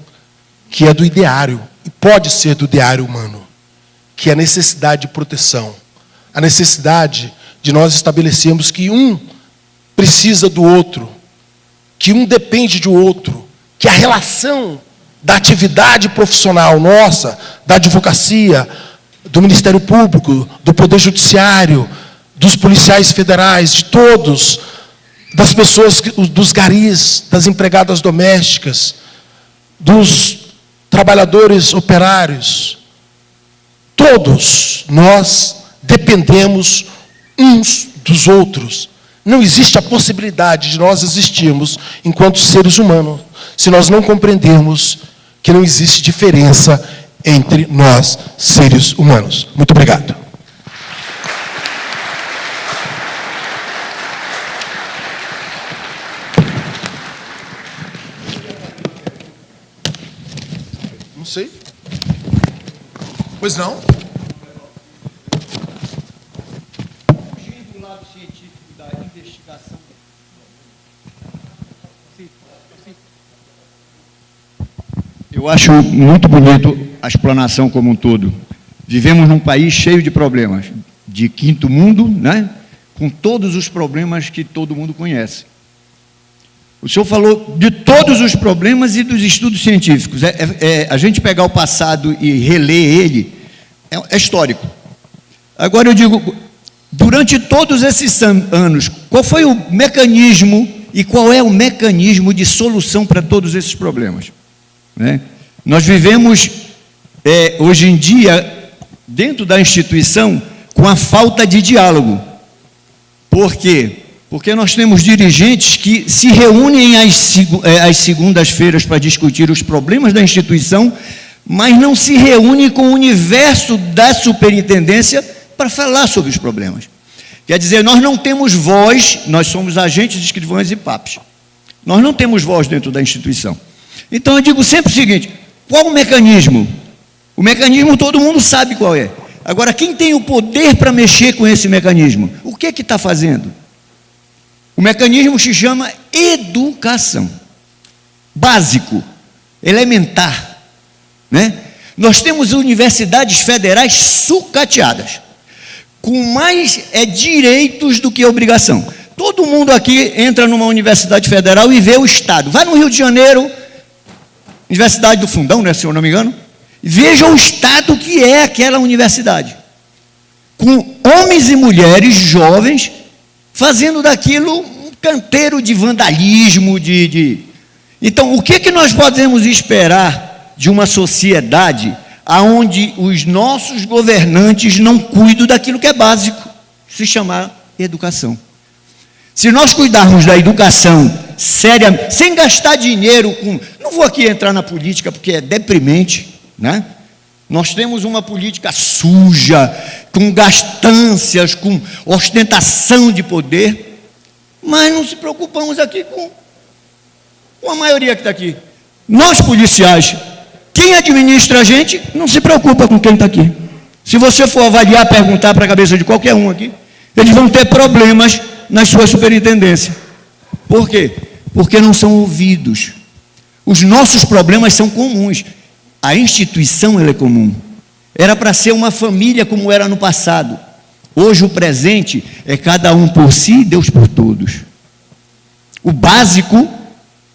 que é do ideário, e pode ser do ideário humano, que é a necessidade de proteção, a necessidade de nós estabelecermos que um precisa do outro, que um depende do outro, que a relação da atividade profissional nossa, da advocacia, do Ministério Público, do Poder Judiciário, dos policiais federais, de todos, das pessoas, dos garis, das empregadas domésticas, dos trabalhadores operários, todos nós dependemos uns dos outros. Não existe a possibilidade de nós existirmos enquanto seres humanos, se nós não compreendermos que não existe diferença entre nós, seres humanos. Muito obrigado. Não sei. Pois não? Do lado científico da investigação. Eu acho muito bonito a explanação como um todo. Vivemos num país cheio de problemas, de quinto mundo, né? Com todos os problemas que todo mundo conhece. O senhor falou de todos os problemas e dos estudos científicos. A gente pegar o passado e reler ele é histórico. Agora eu digo, durante todos esses anos, qual foi o mecanismo e qual é o mecanismo de solução para todos esses problemas? Né? Nós vivemos, hoje em dia, dentro da instituição, com a falta de diálogo. Por quê? Porque nós temos dirigentes que se reúnem às segundas-feiras para discutir os problemas da instituição, mas não se reúnem com o universo da superintendência para falar sobre os problemas. Quer dizer, nós não temos voz, nós somos agentes, escrivães e papos. Nós não temos voz dentro da instituição. Então eu digo sempre o seguinte: qual o mecanismo? O mecanismo todo mundo sabe qual é. Agora, quem tem o poder para mexer com esse mecanismo? O que está fazendo? O mecanismo se chama educação. Básico, elementar. Né? Nós temos universidades federais sucateadas, com mais direitos do que obrigação. Todo mundo aqui entra numa universidade federal e vê o Estado. Vai no Rio de Janeiro, Universidade do Fundão, né, se eu não me engano, e veja o Estado que é aquela universidade. Com homens e mulheres jovens fazendo daquilo um canteiro de vandalismo, Então, o que nós podemos esperar de uma sociedade onde os nossos governantes não cuidam daquilo que é básico, se chamar educação? Se nós cuidarmos da educação séria, sem gastar dinheiro com... Não vou aqui entrar na política, porque é deprimente, né? Nós temos uma política suja, com gastâncias, com ostentação de poder, mas não se preocupamos aqui com a maioria que está aqui. Nós, policiais, quem administra a gente, não se preocupa com quem está aqui. Se você for avaliar, perguntar para a cabeça de qualquer um aqui, eles vão ter problemas nas suas superintendências. Por quê? Porque não são ouvidos. Os nossos problemas são comuns. A instituição, ela é comum. Era para ser uma família como era no passado. Hoje o presente é cada um por si e Deus por todos. O básico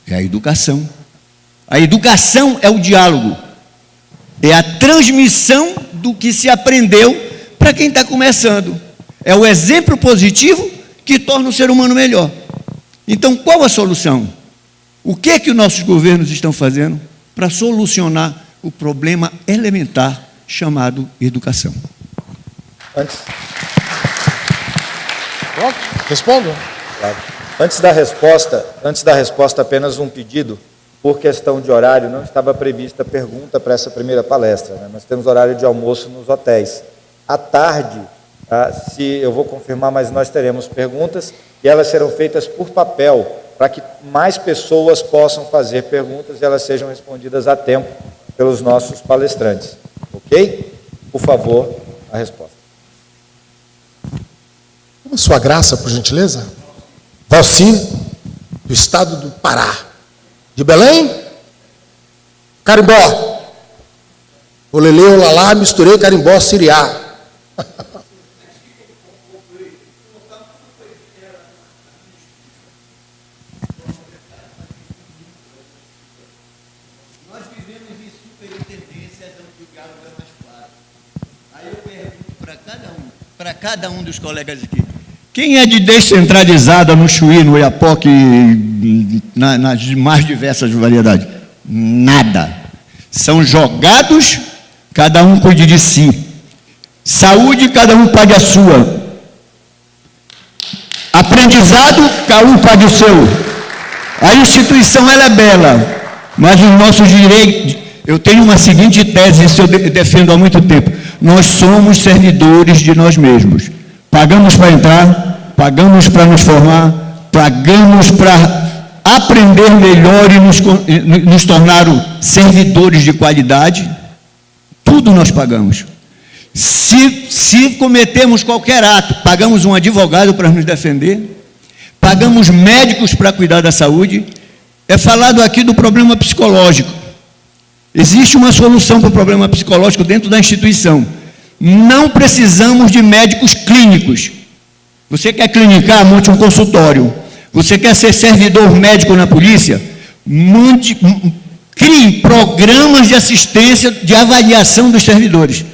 é a educação. A educação é o diálogo. É a transmissão do que se aprendeu para quem está começando. É o exemplo positivo que torna o ser humano melhor. Então, qual a solução? O que é que os nossos governos estão fazendo para solucionar o problema elementar chamado educação? Respondo. Claro. Antes da resposta, apenas um pedido. Por questão de horário, não estava prevista pergunta para essa primeira palestra, né? Nós temos horário de almoço nos hotéis. À tarde, se eu vou confirmar, mas nós teremos perguntas e elas serão feitas por papel, para que mais pessoas possam fazer perguntas e elas sejam respondidas a tempo pelos nossos palestrantes. Ok? Por favor, a resposta. Sua Graça, por gentileza. Valci, do estado do Pará. De Belém? Carimbó. Olelê, olalá, misturei carimbó, siriá. Nós vivemos em superintendências onde o diálogo é mais claro. Aí eu pergunto para cada um dos colegas aqui, quem é de descentralizada no Chuí, no Oiapoque, nas mais diversas variedades? Nada. São jogados, cada um cuide de si. Saúde, cada um pague a sua. Aprendizado, cada um pague o seu. A instituição, ela é bela, mas os nossos direitos... Eu tenho uma seguinte tese, isso eu defendo há muito tempo. Nós somos servidores de nós mesmos. Pagamos para entrar, pagamos para nos formar, pagamos para aprender melhor e nos tornar servidores de qualidade. Tudo nós pagamos. Se cometemos qualquer ato, pagamos um advogado para nos defender, pagamos médicos para cuidar da saúde. É falado aqui do problema psicológico. Existe uma solução para o problema psicológico dentro da instituição. Não precisamos de médicos clínicos. Você quer clinicar, monte um consultório. Você quer ser servidor médico na polícia? Crie programas de assistência, de avaliação dos servidores.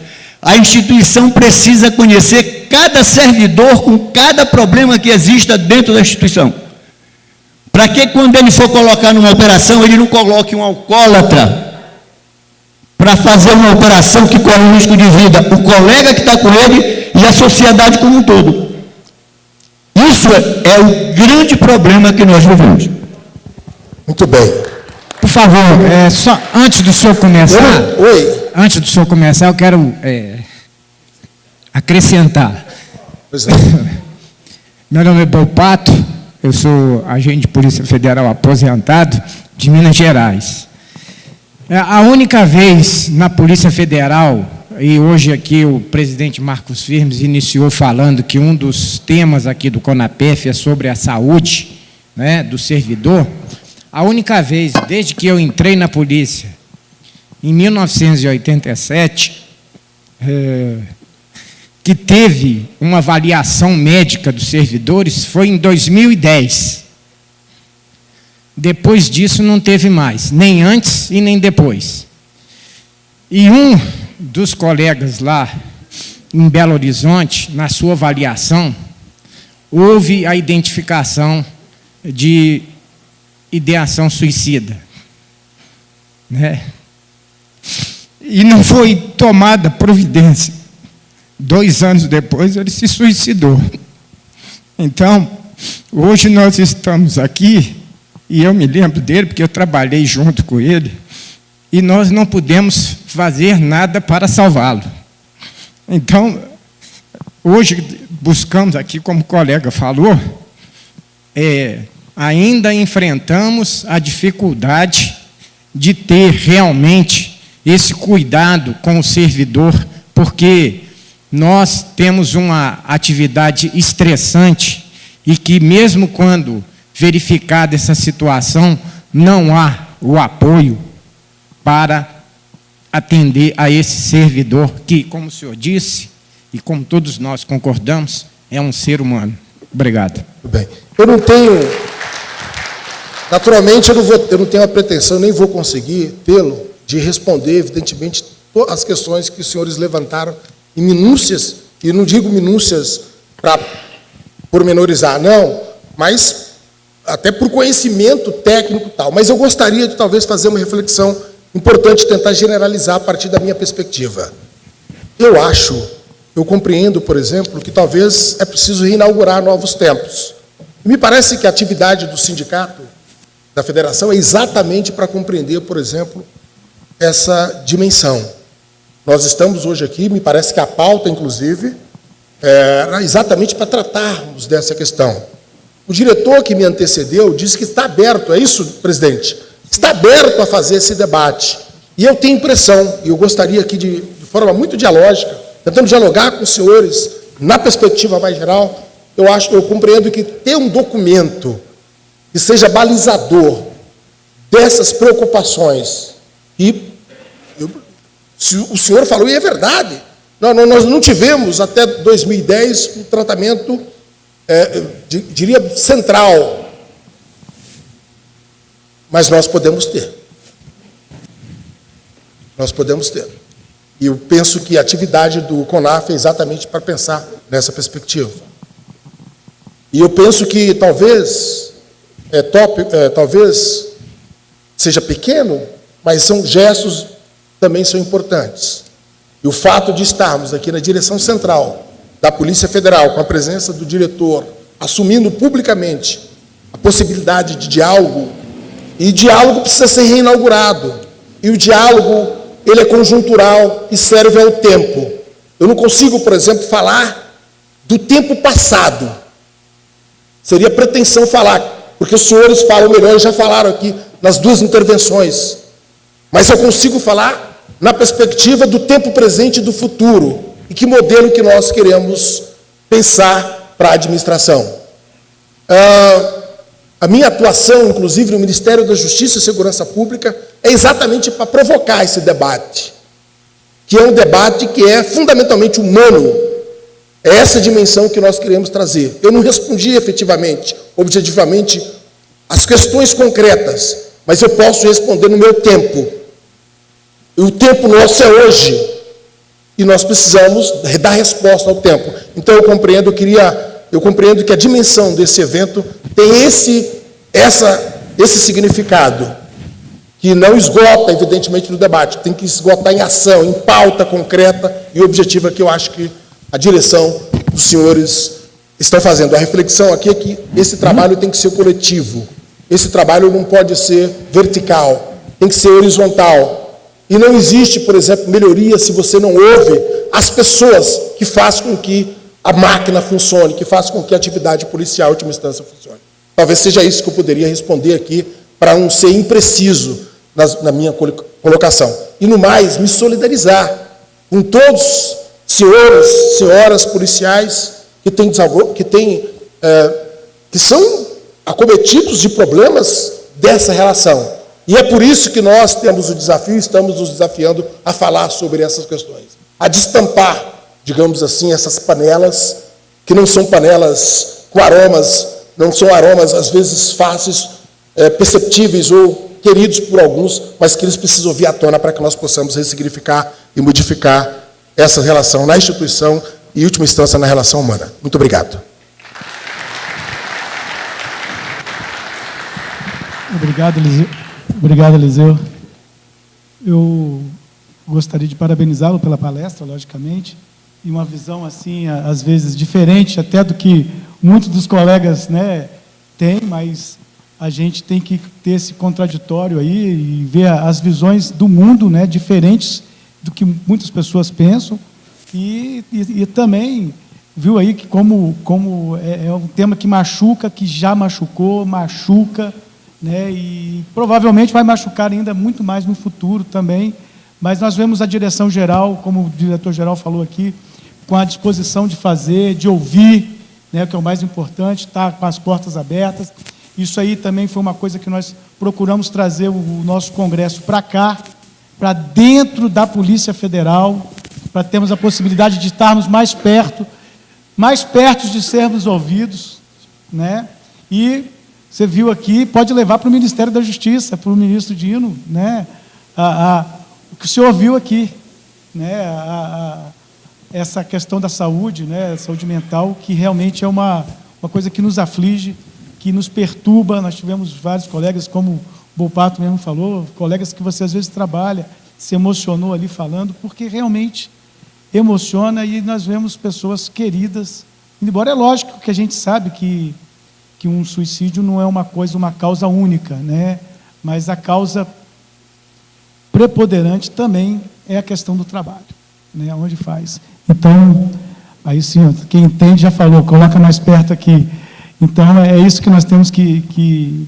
A instituição precisa conhecer cada servidor com cada problema que exista dentro da instituição. Para que quando ele for colocar numa operação, ele não coloque um alcoólatra para fazer uma operação que corre risco de vida, o colega que está com ele e a sociedade como um todo. Isso é o grande problema que nós vivemos. Muito bem. Por favor, só antes do senhor começar... Oi. Antes do senhor começar, eu quero acrescentar. Pois é. Meu nome é Bolpato, eu sou agente de Polícia Federal aposentado de Minas Gerais. A única vez na Polícia Federal, e hoje aqui o presidente Marcos Firmes iniciou falando que um dos temas aqui do CONAPEF é sobre a saúde, né, do servidor, a única vez, desde que eu entrei na polícia, em 1987, que teve uma avaliação médica dos servidores, foi em 2010. Depois disso não teve mais, nem antes e nem depois. E um dos colegas lá em Belo Horizonte, na sua avaliação, houve a identificação de ideação suicida. né? E não foi tomada providência. 2 anos depois, ele se suicidou. Então, hoje nós estamos aqui, e eu me lembro dele, porque eu trabalhei junto com ele, e nós não pudemos fazer nada para salvá-lo. Então, hoje buscamos aqui, como o colega falou, ainda enfrentamos a dificuldade de ter realmente esse cuidado com o servidor, porque nós temos uma atividade estressante e que, mesmo quando verificada essa situação, não há o apoio para atender a esse servidor que, como o senhor disse, e como todos nós concordamos, é um ser humano. Obrigado. Tudo bem. Eu não tenho... Naturalmente, eu não tenho a pretensão, nem vou conseguir tê-lo, de responder, evidentemente, todas as questões que os senhores levantaram em minúcias, e não digo minúcias para pormenorizar, não, mas até por conhecimento técnico e tal. Mas eu gostaria de, talvez, fazer uma reflexão importante, tentar generalizar a partir da minha perspectiva. Eu compreendo, por exemplo, que talvez é preciso reinaugurar novos tempos. E me parece que a atividade do sindicato, da federação, é exatamente para compreender, por exemplo, essa dimensão. Nós estamos hoje aqui, me parece que a pauta, inclusive, era exatamente para tratarmos dessa questão. O diretor que me antecedeu disse que está aberto, é isso, presidente? Está aberto a fazer esse debate. E eu tenho impressão, e eu gostaria aqui de forma muito dialógica, tentando dialogar com os senhores, na perspectiva mais geral, eu compreendo que ter um documento que seja balizador dessas preocupações, e o senhor falou, e é verdade, nós não tivemos até 2010 um tratamento, diria, central, mas nós podemos ter. Nós podemos ter. E eu penso que a atividade do CONAF é exatamente para pensar nessa perspectiva. E eu penso que talvez seja pequeno, mas são gestos também são importantes. E o fato de estarmos aqui na direção central da Polícia Federal, com a presença do diretor, assumindo publicamente a possibilidade de diálogo, e diálogo precisa ser reinaugurado. E o diálogo, ele é conjuntural e serve ao tempo. Eu não consigo, por exemplo, falar do tempo passado. Seria pretensão falar, porque os senhores falam melhor, já falaram aqui nas 2 intervenções. Mas eu consigo falar na perspectiva do tempo presente e do futuro, e que modelo que nós queremos pensar para a administração. A minha atuação, inclusive, no Ministério da Justiça e Segurança Pública, é exatamente para provocar esse debate, que é um debate que é fundamentalmente humano. É essa dimensão que nós queremos trazer. Eu não respondi efetivamente, objetivamente, as questões concretas, mas eu posso responder no meu tempo. E o tempo nosso é hoje. E nós precisamos dar resposta ao tempo. Então, eu compreendo que a dimensão desse evento tem esse significado, que não esgota, evidentemente, no debate, tem que esgotar em ação, em pauta concreta e objetiva, que eu acho que a direção dos senhores estão fazendo. A reflexão aqui é que esse trabalho tem que ser coletivo. Esse trabalho não pode ser vertical, tem que ser horizontal. E não existe, por exemplo, melhoria se você não ouve as pessoas que fazem com que a máquina funcione, que fazem com que a atividade policial, em última instância, funcione. Talvez seja isso que eu poderia responder aqui, para não ser impreciso na minha colocação. E, no mais, me solidarizar com todos, senhoras policiais, que são acometidos de problemas dessa relação. E é por isso que nós temos o desafio, estamos nos desafiando a falar sobre essas questões. A destampar, digamos assim, essas panelas, que não são panelas com aromas, não são aromas, às vezes, fáceis, perceptíveis ou queridos por alguns, mas que eles precisam vir à tona para que nós possamos ressignificar e modificar essa relação na instituição e, em última instância, na relação humana. Muito obrigado. Obrigado, Eliseu. eu gostaria de parabenizá-lo pela palestra, logicamente, e uma visão, assim, às vezes, diferente até do que muitos dos colegas, né, têm, mas a gente tem que ter esse contraditório aí e ver as visões do mundo, né, diferentes do que muitas pessoas pensam, e também viu aí que como é um tema que machuca, que já machucou, machuca, né, e provavelmente vai machucar ainda muito mais no futuro também, mas nós vemos a direção geral, como o diretor-geral falou aqui, com a disposição de fazer, de ouvir, né, que é o mais importante, estar com as portas abertas. Isso aí também foi uma coisa que nós procuramos trazer o nosso congresso para cá, para dentro da Polícia Federal, para termos a possibilidade de estarmos mais perto de sermos ouvidos, né? E você viu aqui, pode levar para o Ministério da Justiça, para o ministro Dino, né? O que o senhor viu aqui, né? Essa questão da saúde, né? Saúde mental, que realmente é uma coisa que nos aflige, que nos perturba. Nós tivemos vários colegas, como o Volpato mesmo falou, colegas que você às vezes trabalha, se emocionou ali falando, porque realmente emociona, e nós vemos pessoas queridas, embora é lógico que a gente sabe que um suicídio não é uma causa única, né? Mas a causa preponderante também é a questão do trabalho, né? Onde faz. Então, aí sim, quem entende já falou, coloca mais perto aqui. Então, é isso que nós temos que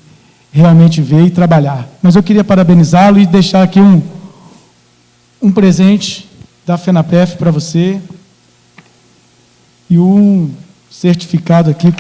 realmente ver e trabalhar. Mas eu queria parabenizá-lo e deixar aqui um presente da FENAPEF para você, e um certificado aqui